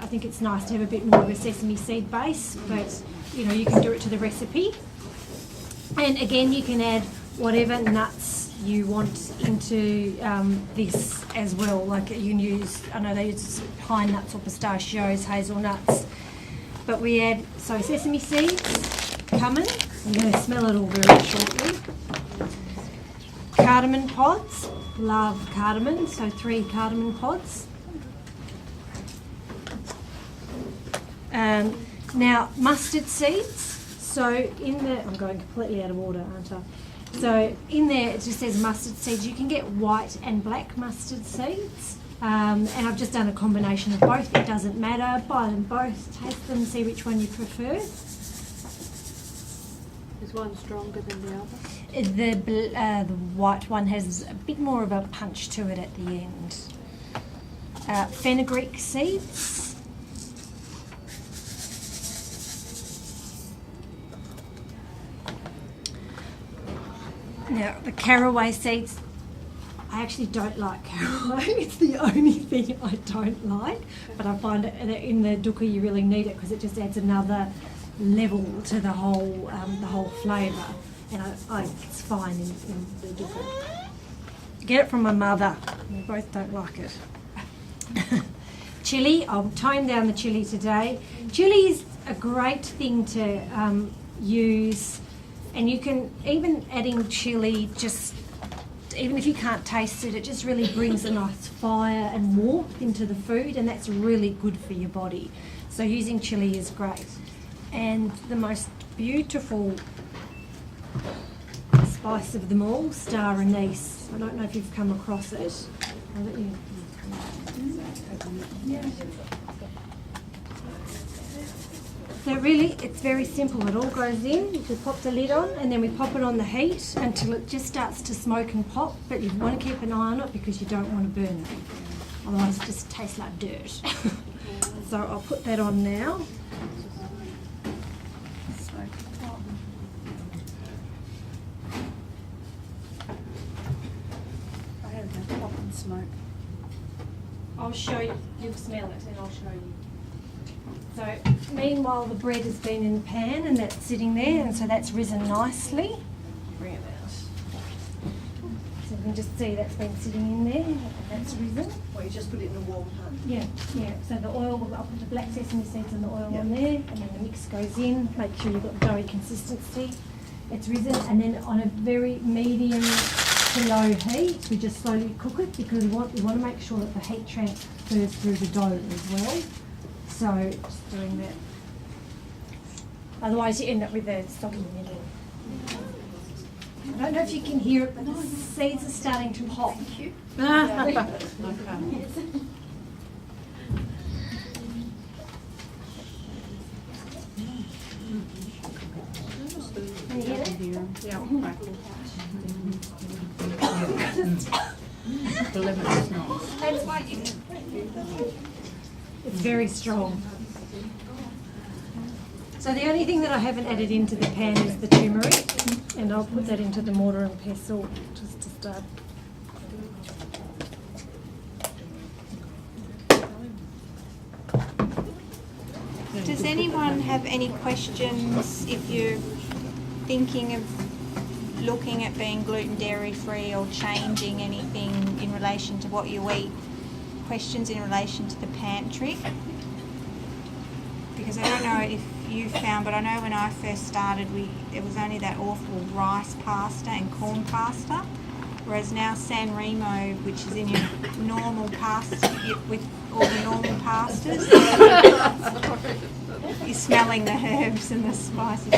think it's nice to have a bit more of a sesame seed base, but you can do it to the recipe. And again, you can add whatever nuts you want into this as well. Like you can use, I know they use pine nuts or pistachios, hazelnuts. But we add, sesame seeds, cumin, I'm going to smell it all very shortly. Cardamom pods, love cardamom, so 3 cardamom pods. Now, mustard seeds. So I'm going completely out of order, aren't I? So in there it just says mustard seeds. You can get white and black mustard seeds. And I've just done a combination of both. It doesn't matter. Buy them both, taste them, see which one you prefer. Is one stronger than the other? The white one has a bit more of a punch to it at the end. Fenugreek seeds. Now, the caraway seeds, I actually don't like caraway. It's the only thing I don't like, but I find that in the dukkah you really need it because it just adds another level to the whole flavour, and it's fine in the dukkah. Get it from my mother. We both don't like it. Chilli, I'll tone down the chilli today. Chilli is a great thing to use. And you can, even adding chilli, even if you can't taste it, it just really brings a nice fire and warmth into the food, and that's really good for your body. So using chilli is great. And the most beautiful spice of them all, star anise. I don't know if you've come across it. I'll let you. Yeah. So really, it's very simple. It all goes in, we pop the lid on, and then we pop it on the heat until it just starts to smoke and pop, but you want to keep an eye on it because you don't want to burn it. Otherwise it just tastes like dirt. So I'll put that on now. I have no pop and smoke. I'll show you, you'll smell it and I'll show you. So meanwhile the bread has been in the pan and that's sitting there, and so that's risen nicely. Bring it out. So you can just see that's been sitting in there and that's risen. Well, you just put it in a warm pan. Yeah. So the oil, I'll put the black sesame seeds and the oil on there, and then the mix goes in. Make sure you've got doughy consistency. It's risen, and then on a very medium to low heat, we just slowly cook it because we want to make sure that the heat transfers through the dough as well. So just doing that. Otherwise you end up with a soggy middle. I don't know if you can hear it, but the seeds are starting to pop. Okay. Can you hear it? Yeah. Delicious. It's very strong. So the only thing that I haven't added into the pan is the turmeric, and I'll put that into the mortar and pestle just to start. Does anyone have any questions if you're thinking of looking at being gluten dairy free or changing anything in relation to what you eat? Questions in relation to the pantry? Because I don't know if you found, but I know when I first started, there was only that awful rice pasta and corn pasta, whereas now San Remo, which is in your normal pasta, with all the normal pastas, you're smelling the herbs and the spices.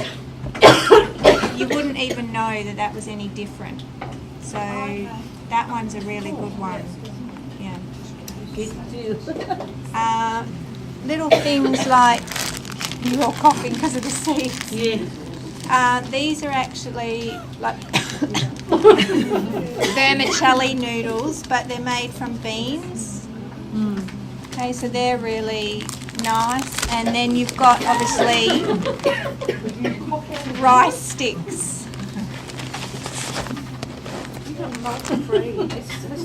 You wouldn't even know that was any different. So that one's a really good one. Yeah. Little things like you're all coughing because of the seeds. Yeah. These are actually like vermicelli noodles, but they're made from beans. Okay, so they're really nice. And then you've got obviously rice sticks.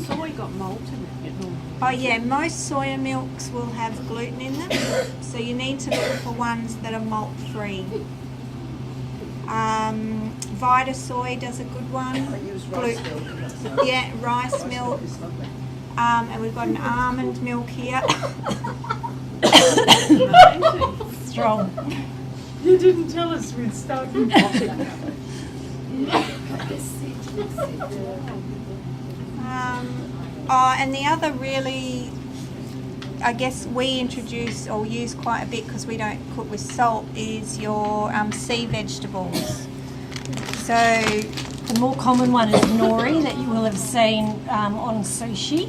Soy got malt in it. Oh yeah, most soya milks will have gluten in them, so you need to look for ones that are malt free. Vita Soy does a good one. I use rice milk. Yeah, rice milk. It's lovely. And we've got an almond milk here. Strong. You didn't tell us we'd start with And the other really, I guess we introduce or use quite a bit because we don't cook with salt, is your sea vegetables. So The more common one is nori that you will have seen on sushi.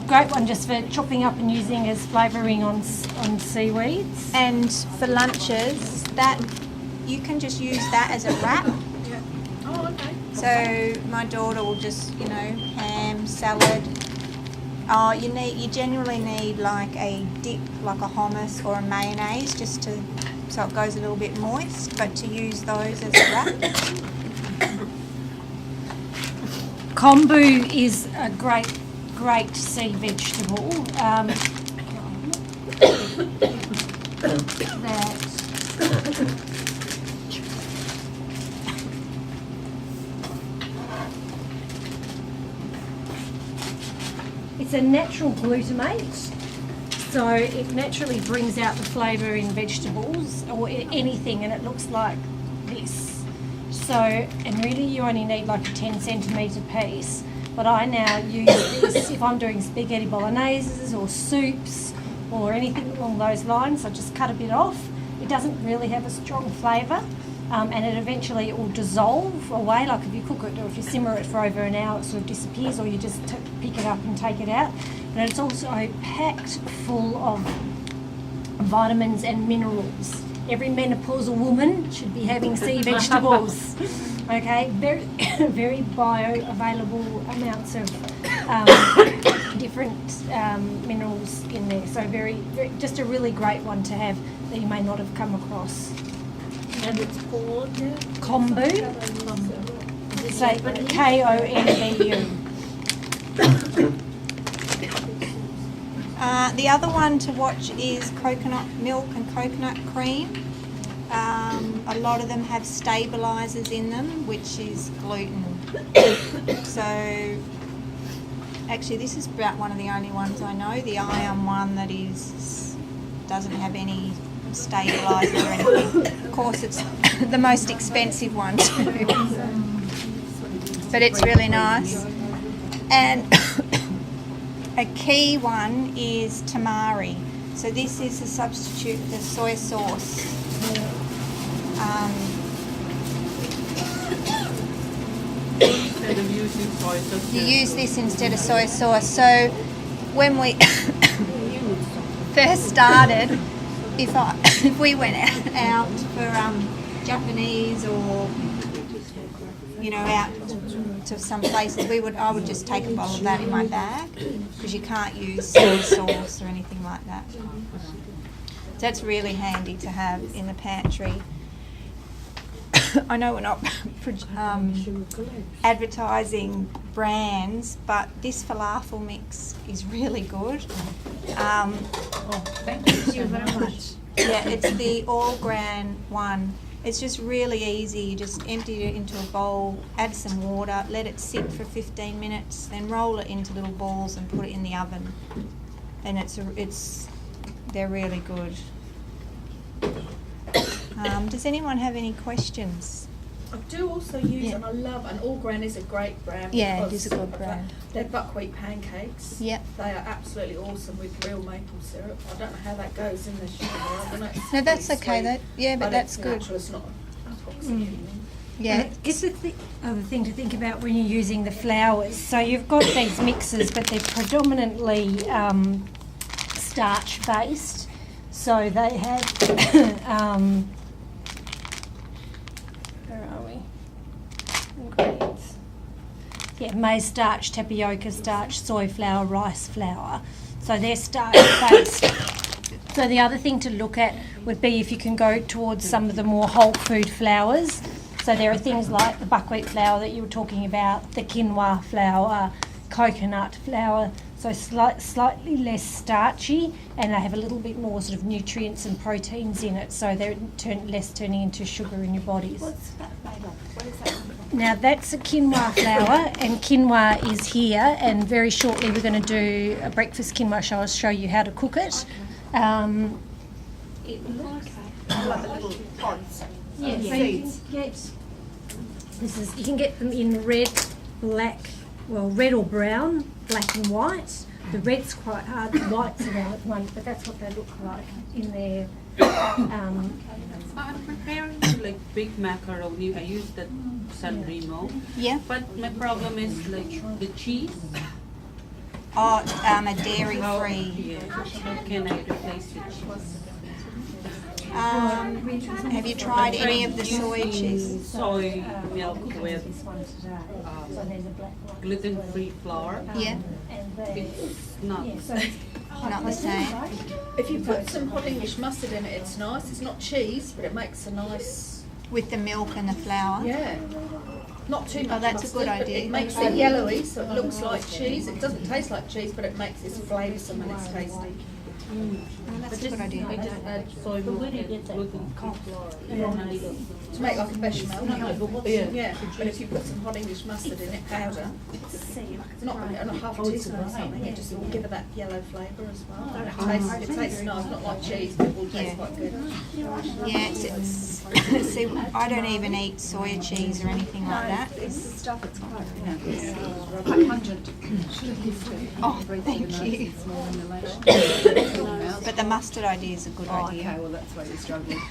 Great one just for chopping up and using as flavouring on seaweeds. and for lunches, that you can just use that as a wrap. Oh, okay. So my daughter will just, ham, salad. You generally need like a dip, like a hummus or a mayonnaise, just so it goes a little bit moist. But to use those as a wrap. Kombu is a great sea vegetable. It's a natural glutamate, so it naturally brings out the flavour in vegetables or anything, and it looks like this. So, and really you only need like a 10 centimetre piece, but I now use this if I'm doing spaghetti bologneses or soups or anything along those lines. I just cut a bit off. It doesn't really have a strong flavour. And it eventually will dissolve away, like if you cook it or if you simmer it for over an hour, it sort of disappears, or you just pick it up and take it out. But it's also packed full of vitamins and minerals. Every menopausal woman should be having sea vegetables. Okay, very, very bioavailable amounts of different minerals in there. So very, just a really great one to have that you may not have come across. And it's called Kombu. Say Konbu. The other one to watch is coconut milk and coconut cream. A lot of them have stabilisers in them, which is gluten. So, actually, this is about one of the only ones I know. The iron one that doesn't have any stabiliser or anything. Of course, it's the most expensive one too. But it's really nice. And a key one is tamari. So this is a substitute for soy sauce. Instead of using soy sauce. You use this instead of soy sauce. So when we first started, if we went out for Japanese or out to some places, I would just take a bottle of that in my bag because you can't use soy sauce or anything like that. So that's really handy to have in the pantry. I know we're not advertising brands, but this falafel mix is really good. Thank you very much. Yeah, it's the all-gran one. It's just really easy. You just empty it into a bowl, add some water, let it sit for 15 minutes, then roll it into little balls and put it in the oven. And they're really good. Does anyone have any questions? I do also use, and I love, and All Gran is a great brand. Yeah, it because is a good of brand. They're buckwheat pancakes. Yep. They are absolutely awesome with real maple syrup. I don't know how that goes in the sugar. I don't know. It's No, that's really okay. sweet, But that's it's good. Natural, it's not toxic. Yeah. It's the other thing to think about when you're using the flours. So you've got these mixes, but they're predominantly starch based. So they have Yeah, maize starch, tapioca starch, soy flour, rice flour. So they're starch-based. So the other thing to look at would be if you can go towards some of the more whole food flours. So there are things like the buckwheat flour that you were talking about, the quinoa flour, coconut flour. So slightly less starchy, and they have a little bit more sort of nutrients and proteins in it. So they're less turning into sugar in your bodies. What's that made of? Where is that from? Now that's a quinoa flour, and quinoa is here, and very shortly we're going to do a breakfast quinoa show. I'll show you how to cook it. It looks Like the little pods. yeah, so you can get them in red, black, red or brown, black and white. The red's quite hard, the white's around at the moment, but that's what they look like in there. I'm preparing like big macaroni. I use that Sanremo. Yeah. But my problem is like the cheese. Oh, a dairy free. Yeah. How can I replace the cheese? Have you tried any of the soy cheese? Soy milk with gluten-free flour. Yeah, It's not. not the same. If you put some hot English mustard in it, it's nice. It's not cheese, but it makes a nice, With the milk and the flour. yeah. Not too much that's a mustard, good but idea. it makes it yellowy, so it looks like cheese. It doesn't taste like cheese, but it makes it flavoursome and it's tasty. That's a good idea. I just add soy milk and gluten-free flour. To make like a bechamel. Yeah, but if you put some hot English mustard in it, powder, it's not half a teaspoon or something, it just will give it that yellow flavour as well. It tastes nice, not like cheese, but it will taste quite good. Yeah, see, I don't even eat soya cheese or anything like that. It's stuff that's quite, it's quite pungent. Oh, thank you. But the mustard idea is a good idea. Okay, well that's why you're struggling.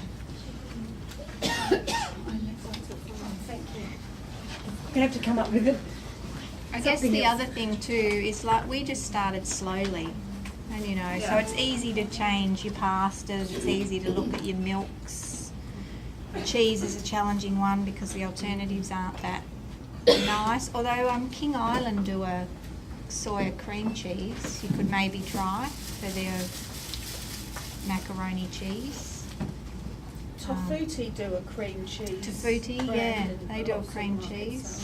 You're going to have to come up with it. I guess the other thing too is like we just started slowly, and so it's easy to change your pastas, it's easy to look at your milks. Cheese is a challenging one because the alternatives aren't that nice. Although King Island do a soya cream cheese, you could maybe try for their macaroni cheese. Tofuti do a cream cheese. Tofuti, yeah, they do a cream cheese.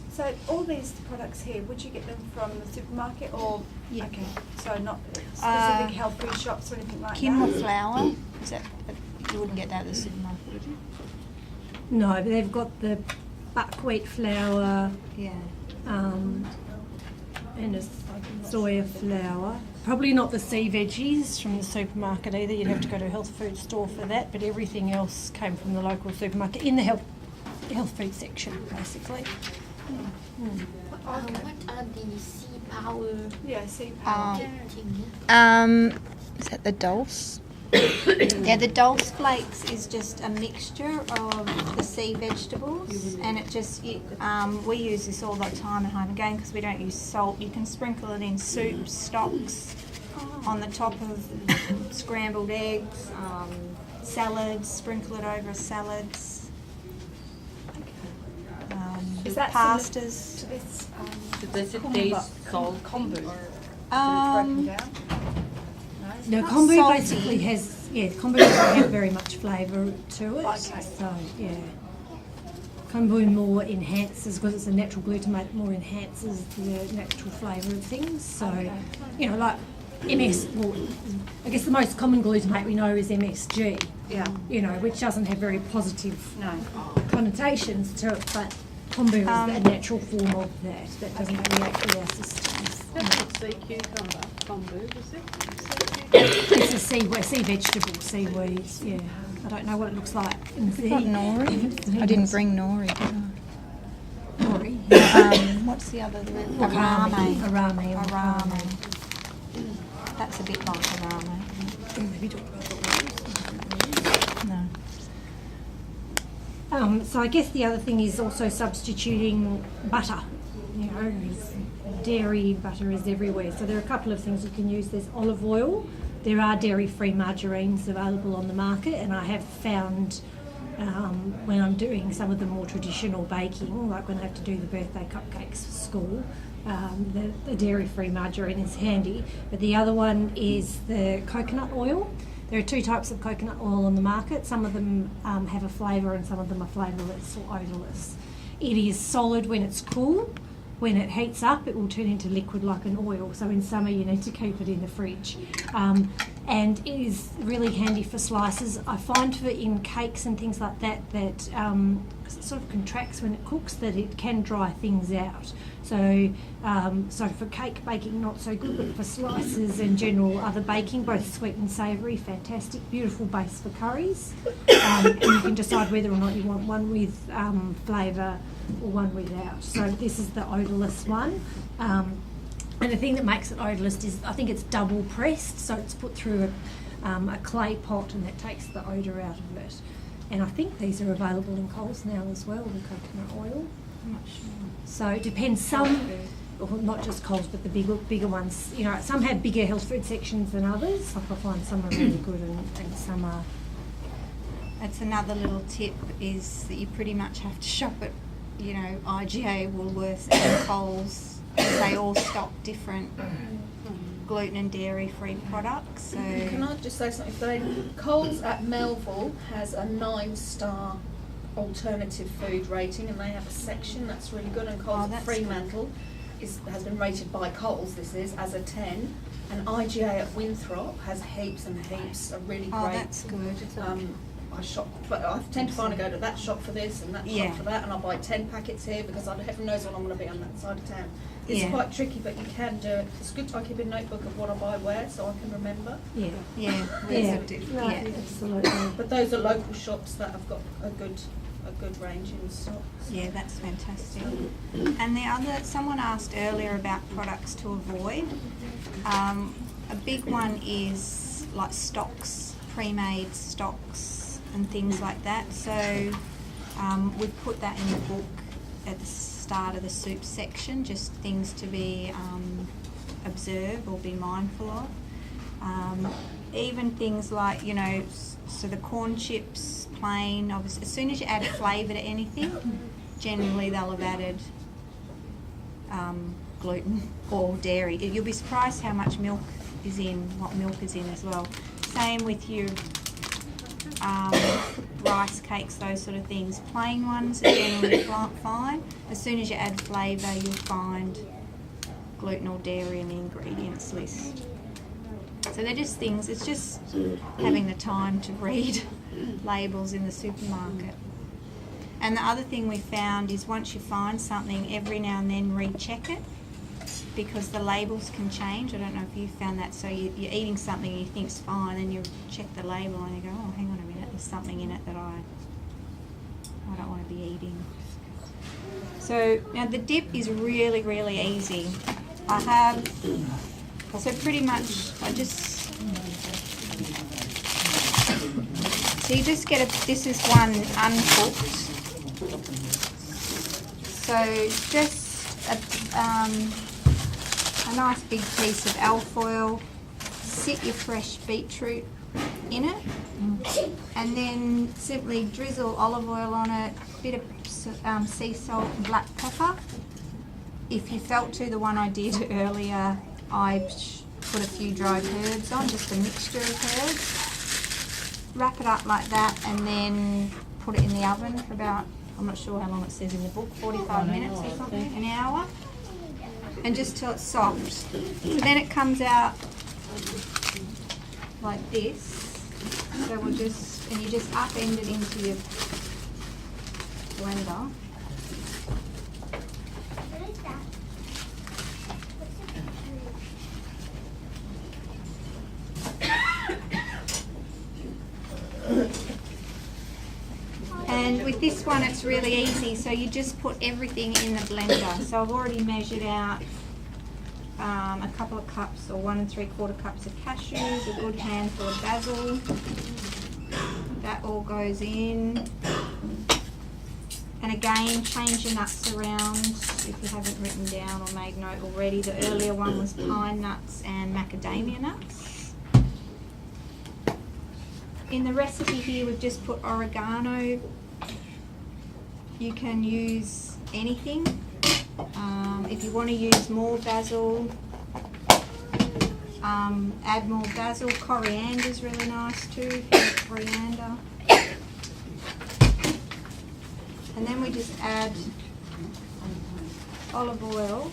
So all these products here, would you get them from the supermarket or? Yeah. Okay, so not specific health food shops or anything like Quinoa that? flour, is that, you wouldn't get that at the supermarket, would you? No, but they've got the buckwheat flour Yeah. and a soya flour. Probably not the sea veggies from the supermarket either. You'd have to go to a health food store for that, but everything else came from the local supermarket in the health food section, basically. What are the sea power Yeah, sea power. thing? Is that the dulse? Yeah, the dulse flakes is just a mixture of the sea vegetables, and it just, we use this all the time at home again because we don't use salt. You can sprinkle it in soups, stocks, on the top of scrambled eggs, salads, sprinkle it over salads. Is that pastas. To this Does it taste salt? kombu? Broken down? No, not kombu salty. basically kombu doesn't have very much flavour to it. Okay. So, yeah. Kombu more enhances, because it's a natural glutamate, more enhances the natural flavour of things. So, like MS, well, I guess the most common glutamate we know is MSG, Yeah. which doesn't have very positive No. connotations to it, but kombu is a natural form of that. That doesn't react with our systems. That's the cucumber kombu, is it? It's a sea vegetable, seaweeds, yeah. I don't know what it looks like in the Got nori. I didn't bring nori, did nori. I? What's the other? Arame. Arame. That's a bit like arame. Maybe talk about No. So I guess the other thing is also substituting butter. Dairy butter is everywhere. So there are a couple of things you can use. There's olive oil. There are dairy-free margarines available on the market, and I have found when I'm doing some of the more traditional baking, like when I have to do the birthday cupcakes for school. The dairy-free margarine is handy, but the other one is the coconut oil. There are two types of coconut oil on the market. Some of them have a flavour and some of them are flavourless or odourless. It is solid when it's cool. When it heats up, it will turn into liquid like an oil. So in summer, you need to keep it in the fridge. And it is really handy for slices. I find for in cakes and things like that, that it sort of contracts when it cooks, that it can dry things out. So for cake baking, not so good, but for slices and general other baking, both sweet and savoury, fantastic, beautiful base for curries. And you can decide whether or not you want one with flavour or one without. So this is the odourless one. And the thing that makes it odourless is I think it's double pressed, so it's put through a clay pot and that takes the odour out of it. And I think these are available in Coles now as well, the coconut oil. I'm not sure. So it depends. Some, well, not just Coles, but the bigger ones. You know, some have bigger health food sections than others. Like I find some are really good and some are. That's another little tip, is that you pretty much have to shop at, you know, IGA, Woolworths and Coles, because they all stock different gluten and dairy-free products. So Can I just say something? Coles at Melville has a 9-star alternative food rating, and they have a section that's really good. And Coles at Fremantle has been rated by Coles, this is, as a 10. And IGA at Winthrop has heaps and heaps of really great. Oh, that's good. I shop, but I tend to find to go to that shop for this and that shop for that, and I'll buy 10 packets here because heaven knows when I'm going to be on that side of town. It's quite tricky, but you can do it. It's good to keep a notebook of what I buy where, so I can remember. Absolutely. But those are local shops that have got a good range in stock. Yeah, that's fantastic. And the other, someone asked earlier about products to avoid. A big one is like stocks, pre-made stocks and things like that. So we've put that in the book at the start of the soup section, just things to be observe or be mindful of. Even things like, you know, so the corn chips, plain, obviously, as soon as you add flavour to anything, generally they'll have added gluten or dairy. You'll be surprised how much milk is in, what milk is in as well. Same with your rice cakes, those sort of things. Plain ones are generally fine. As soon as you add flavour, you'll find gluten or dairy in the ingredients list. So they're just things, it's just having the time to read labels in the supermarket. And the other thing we found is once you find something, every now and then recheck it, because the labels can change. I don't know if you found that. So you're eating something and you think it's fine, and you check the label and you go, oh, hang on a minute, there's something in it that I don't want to be eating. So now the dip is really, really easy. So pretty much so you just get this is one uncooked. So just a nice big piece of alfoil, sit your fresh beetroot in it, and then simply drizzle olive oil on it, a bit of sea salt and black pepper. If you felt to, the one I did earlier, I put a few dried herbs on, just a mixture of herbs. Wrap it up like that and then put it in the oven for about, I'm not sure how long it says in the book, 45 minutes or something, an hour. And just till it's soft. So then it comes out like this. So and you just upend it into your blender. And with this one it's really easy, so you just put everything in the blender. So I've already measured out a couple of cups or 1 3/4 cups of cashews, a good handful of basil. That all goes in. And again, change your nuts around if you haven't written down or made note already. The earlier one was pine nuts and macadamia nuts. in the recipe here we've just put oregano. You can use anything. If you want to use more basil, add more basil. Coriander's really nice too, if you like coriander. And then we just add olive oil.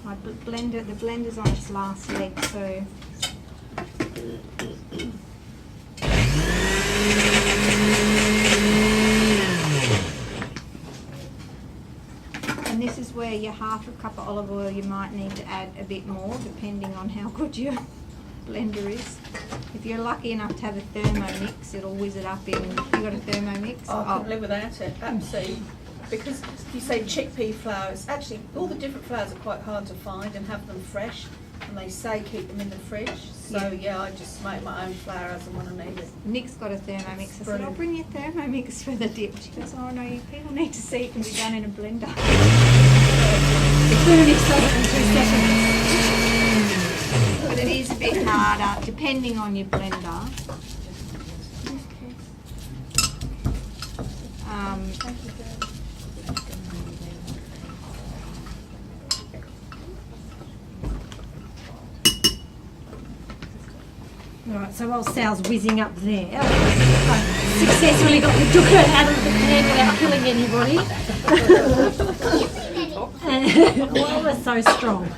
My blender, the blender's on its last leg, so and this is where your half a cup of olive oil, you might need to add a bit more depending on how good your blender is. If you're lucky enough to have a Thermomix, it'll whiz it up in. You got a Thermomix? Oh, I couldn't live without it, absolutely. Because you say chickpea flours, actually all the different flours are quite hard to find and have them fresh, and they say keep them in the fridge. So yeah, I just make my own flour as and when I need it. Nick's got a Thermomix. I said, I'll bring you a Thermomix for the dip. She goes, oh no, people need to see it can be done in a blender. The Thermomix does it in 2 seconds. But it is a bit harder depending on your blender. Right, so while Sal's whizzing up there, I've successfully got the dukkah out of the pan without killing anybody. Well, we're so strong.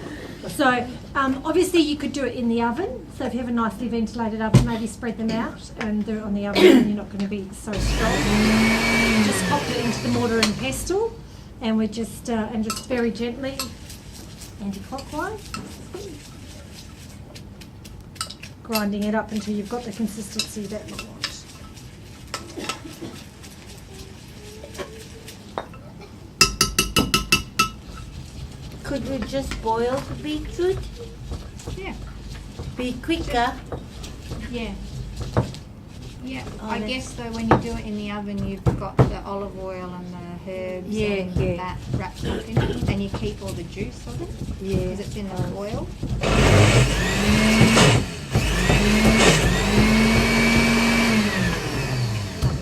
So obviously you could do it in the oven. So if you have a nicely ventilated oven, maybe spread them out and do it on the oven, and you're not going to be so strong. Just pop it into the mortar and pestle, and we're just very gently anti-clockwise, grinding it up until you've got the consistency that you want. Could we just boil the beetroot? Yeah. Be quicker. Yeah. Yeah. Oh, I guess though when you do it in the oven, you've got the olive oil and the herbs and that wrapped up in it, and you keep all the juice of it because it's in the oil.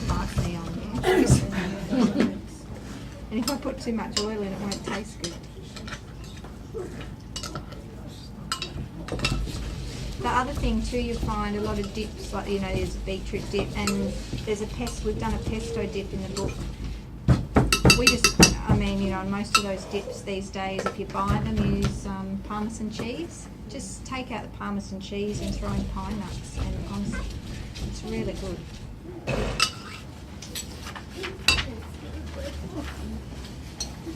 Parsley on there. And if I put too much oil in, it won't taste good. The other thing too, you find a lot of dips, like there's a beetroot dip, and there's we've done a pesto dip in the book. On most of those dips these days, if you buy them, use Parmesan cheese. Just take out the Parmesan cheese and throw in pine nuts, and honestly, it's really good.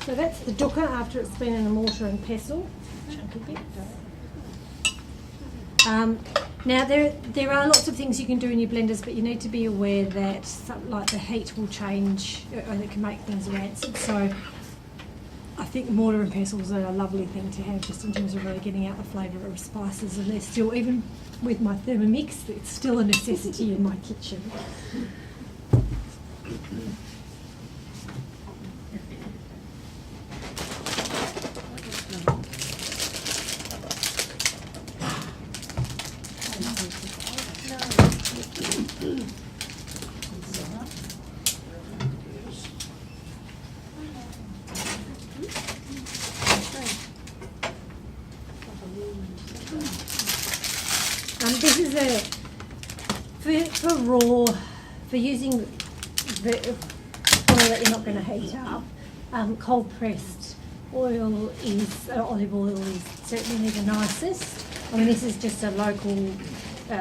So that's the dukkah after it's been in a mortar and pestle. Chunky bit. Now there are lots of things you can do in your blenders, but you need to be aware that like the heat will change and it can make things rancid. So I think mortar and pestles are a lovely thing to have just in terms of really getting out the flavour of spices, and they're still, even with my Thermomix, it's still a necessity in my kitchen. This is for using the oil that you're not going to heat up. Cold pressed oil olive oil is certainly the nicest. I mean, this is just a local,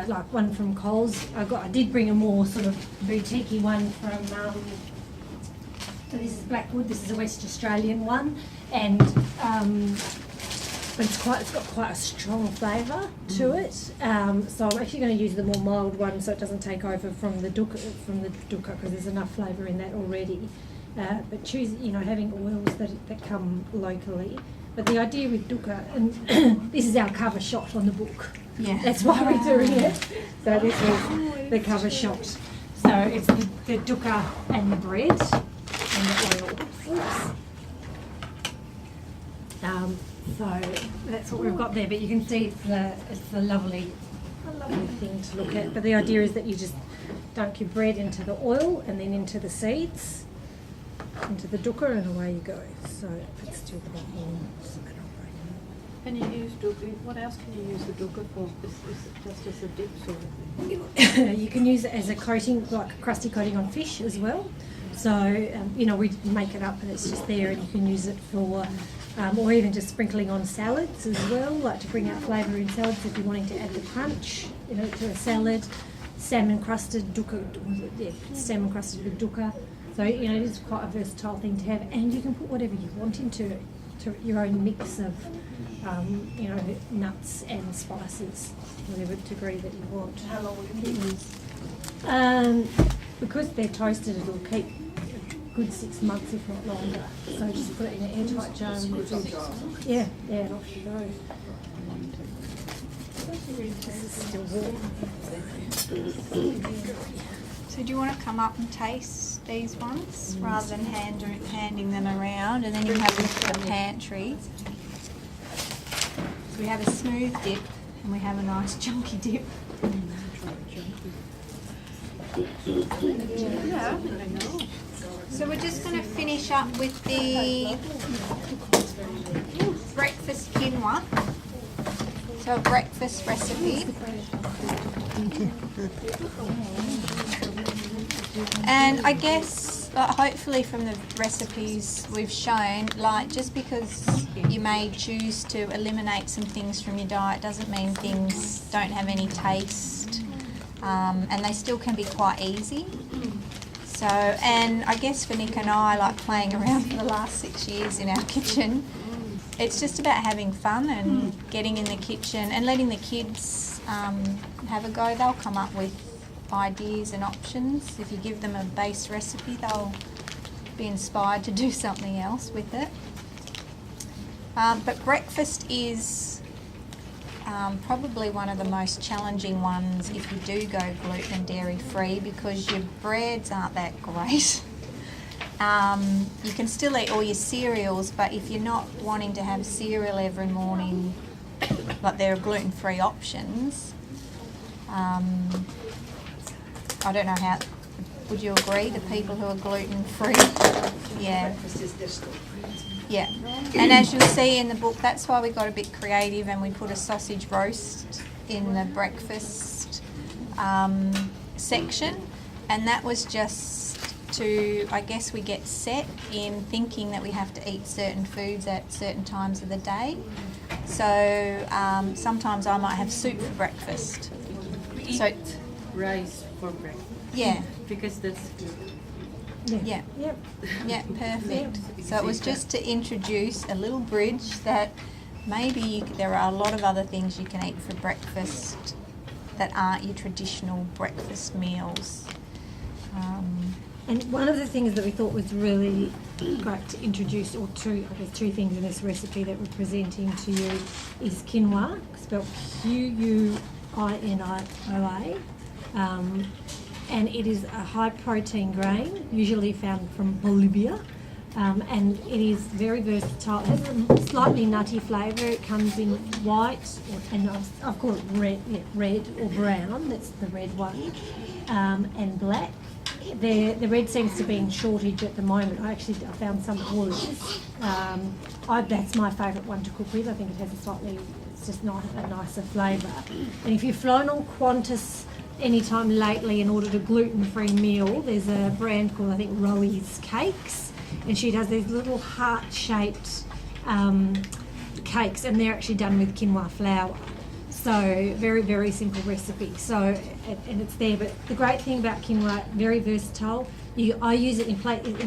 like one from Coles. I did bring a more sort of boutique-y one from. So this is Blackwood. This is a West Australian one, and. But it's got quite a strong flavour to it. So I'm actually going to use the more mild one so it doesn't take over from the dukkah because there's enough flavour in that already. But choose, having oils that come locally. But the idea with dukkah, and this is our cover shot on the book. Yeah. That's why we're doing it. So this is the cover shot. So it's the dukkah and the bread and the oil. Oops. So that's what we've got there. But you can see it's a lovely thing to look at. But the idea is that you just dunk your bread into the oil and then into the seeds, into the dukkah, and away you go. So it's still quite warm. Can you use dukkah? What else can you use the dukkah for? Is it just as a dip sort of thing? You can use it as a coating, like a crusty coating on fish as well. So, we make it up and it's just there, and you can use it for, or even just sprinkling on salads as well, like to bring out flavour in salads if you're wanting to add the crunch, to a salad. Salmon crusted dukkah, salmon crusted with dukkah. So, it is quite a versatile thing to have, and you can put whatever you want into it, to your own mix of, nuts and spices, whatever degree that you want. How long will you keep these? Because they're toasted, it'll keep a good 6 months, if not longer. So just put it in an airtight jar. And yeah, and off you go. This is still warm. So do you want to come up and taste these ones rather than handing them around, and then you have a look at the pantry. So we have a smooth dip and we have a nice chunky dip. So we're just going to finish up with the breakfast quinoa. So a breakfast recipe. And I guess, hopefully from the recipes we've shown, just because you may choose to eliminate some things from your diet doesn't mean things don't have any taste, and they still can be quite easy. So, and I guess for Nick and I, playing around for the last 6 years in our kitchen, it's just about having fun and getting in the kitchen and letting the kids have a go. They'll come up with ideas and options. If you give them a base recipe, they'll be inspired to do something else with it. But breakfast is probably one of the most challenging ones if you do go gluten and dairy free, because your breads aren't that great. You can still eat all your cereals, but if you're not wanting to have cereal every morning, there are gluten-free options. I don't know how, would you agree, the people who are gluten-free? Yeah. Breakfast is difficult. Yeah. And as you'll see in the book, that's why we got a bit creative and we put a sausage roast in the breakfast section. And that was just to, I guess, we get set in thinking that we have to eat certain foods at certain times of the day. So sometimes I might have soup for breakfast. So Rice for breakfast. yeah, Because that's good. yeah, Yep. yeah, perfect. So it was just to introduce a little bridge that maybe there are a lot of other things you can eat for breakfast that aren't your traditional breakfast meals. And one of the things that we thought was really great to introduce, or two things in this recipe that we're presenting to you, is quinoa, spelled Quinoa. And it is a high protein grain, usually found from Bolivia, and it is very versatile. It has a slightly nutty flavour. It comes in white, and I've called it red or brown, that's the red one, and black. The red seems to be in shortage at the moment. I found some oils. That's my favourite one to cook with. I think it has it's just not a nicer flavour. And if you've flown on Qantas anytime lately and ordered a gluten-free meal, there's a brand called, I think, Roey's Cakes, and she does these little heart-shaped cakes, and they're actually done with quinoa flour. So very, very simple recipe. So, and it's there. But the great thing about quinoa, very versatile. I use it in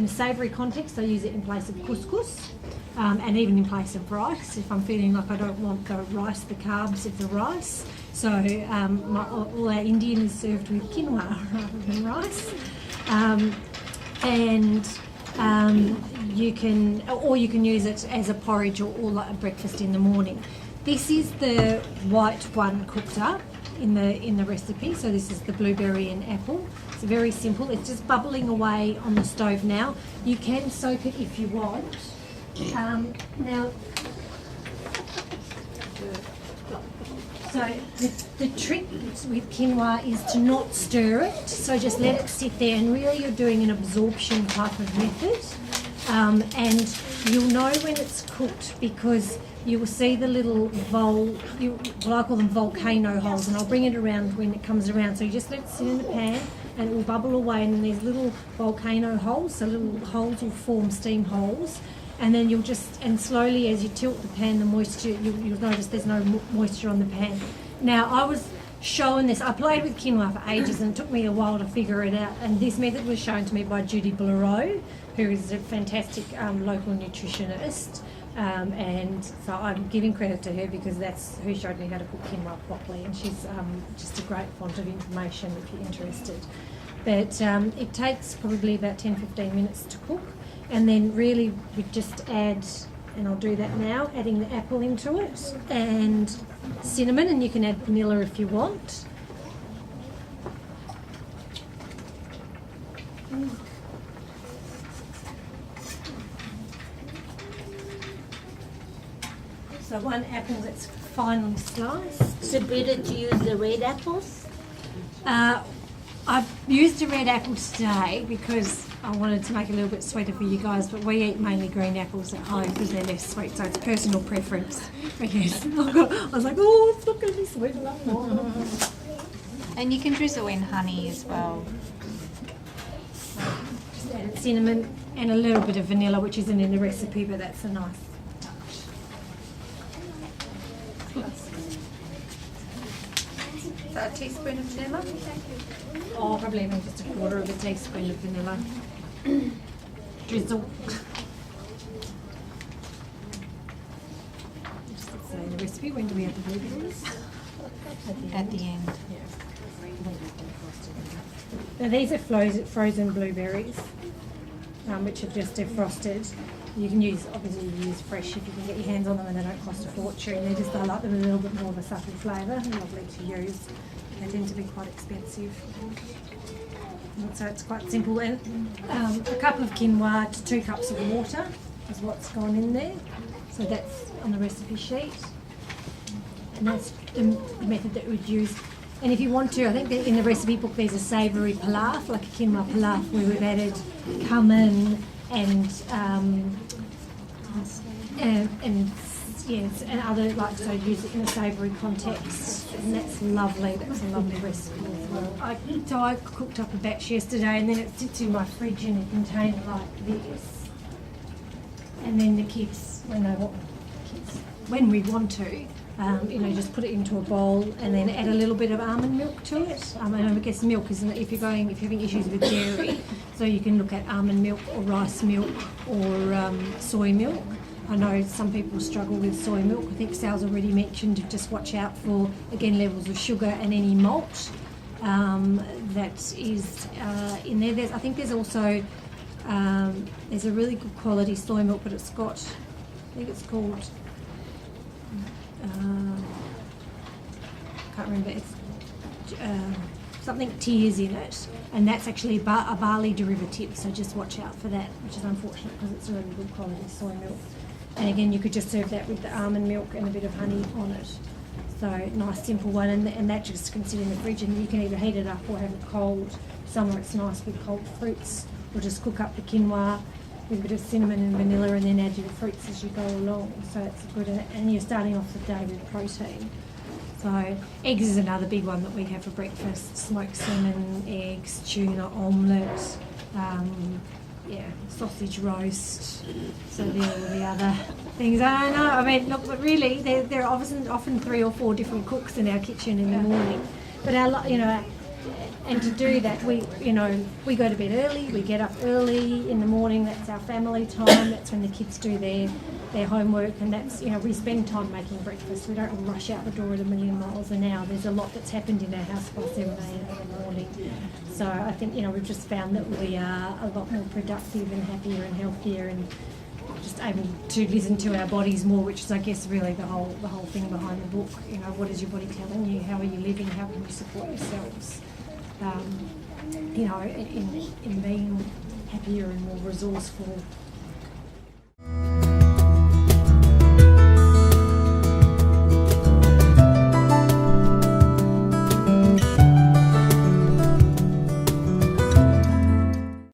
a savoury context. I use it in place of couscous, and even in place of rice. If I'm feeling like I don't want the carbs of the rice. So all our Indian is served with quinoa rather than rice. You can use it as a porridge or like a breakfast in the morning. This is the white one cooked up in the recipe. So this is the blueberry and apple. It's very simple. It's just bubbling away on the stove now. You can soak it if you want. Now, So the trick with quinoa is to not stir it, so just let it sit there, and really you're doing an absorption type of method. And you'll know when it's cooked because you will see the little I call them volcano holes, and I'll bring it around when it comes around. So you just let it sit in the pan and it will bubble away, and then there's little volcano holes, so little holes will form, steam holes. And then you'll and slowly as you tilt the pan, the moisture, you'll notice there's no moisture on the pan. Now, I was shown this, I played with quinoa for ages and it took me a while to figure it out, and this method was shown to me by Judy Blereau, who is a fantastic local nutritionist, and so I'm giving credit to her because that's who showed me how to cook quinoa properly, and she's just a great font of information if you're interested. But it takes probably about 10-15 minutes to cook. And then really we just add, and I'll do that now, adding the apple into it and cinnamon, and you can add vanilla if you want. So one apple that's finely sliced. So better to use the red apples? I've used a red apple today because I wanted to make it a little bit sweeter for you guys, but we eat mainly green apples at home because they're less sweet, so it's personal preference. But yes, I was like, oh, it's not going to be sweet enough. And you can drizzle in honey as well. Just added cinnamon and a little bit of vanilla, which isn't in the recipe, but that's a nice touch. So a teaspoon of vanilla. Oh, probably even just a quarter of a teaspoon of vanilla. Drizzle. Just let's say the recipe. When do we have the blueberries? At the end. Now these are frozen blueberries, which are just defrosted. You can obviously use fresh if you can get your hands on them, and they don't cost a fortune. I like them a little bit more of a subtle flavour, lovely to use. They tend to be quite expensive. And so it's quite simple. And a cup of quinoa to 2 cups of water is what's gone in there. So that's on the recipe sheet. And that's the method that we'd use. And if you want to, I think that in the recipe book there's a savoury pilaf, like a quinoa pilaf, where we've added cumin and other, like, so use it in a savoury context, and that's lovely. That's a lovely recipe as well. So I cooked up a batch yesterday, and then it sits in my fridge in a container like this. And then the kids, when we want to, just put it into a bowl and then add a little bit of almond milk to it. And I guess milk isn't, if you're having issues with dairy, so you can look at almond milk or rice milk or soy milk. I know some people struggle with soy milk. I think Sal's already mentioned to just watch out for, again, levels of sugar and any malt that is in there. I think there's also, there's a really good quality soy milk, but it's got, I think it's called, can't remember, it's something tears in it, and that's actually a barley derivative, so just watch out for that, which is unfortunate because it's a really good quality soy milk. And again, you could just serve that with the almond milk and a bit of honey on it. So nice simple one, and that just can sit in the fridge, and you can either heat it up or have it cold. Somewhere it's nice with cold fruits, or just cook up the quinoa with a bit of cinnamon and vanilla, and then add your fruits as you go along. So it's good, and you're starting off the day with protein. So eggs is another big one that we have for breakfast: smoked salmon, eggs, tuna, omelette, sausage roast. So they're all the other things. I don't know. I mean, look, but really, there are often 3 or 4 different cooks in our kitchen in the morning. But and to do that, we go to bed early. We get up early in the morning. That's our family time. That's when the kids do their homework, and that's, we spend time making breakfast. We don't rush out the door at 1,000,000 miles an hour. There's a lot that's happened in our house by 7 a.m. in the morning. So I think we've just found that we are a lot more productive and happier and healthier, and just able to listen to our bodies more, which is, I guess, really the whole thing behind the book. What is your body telling you? How are you living? How can you support yourselves? In being happier and more resourceful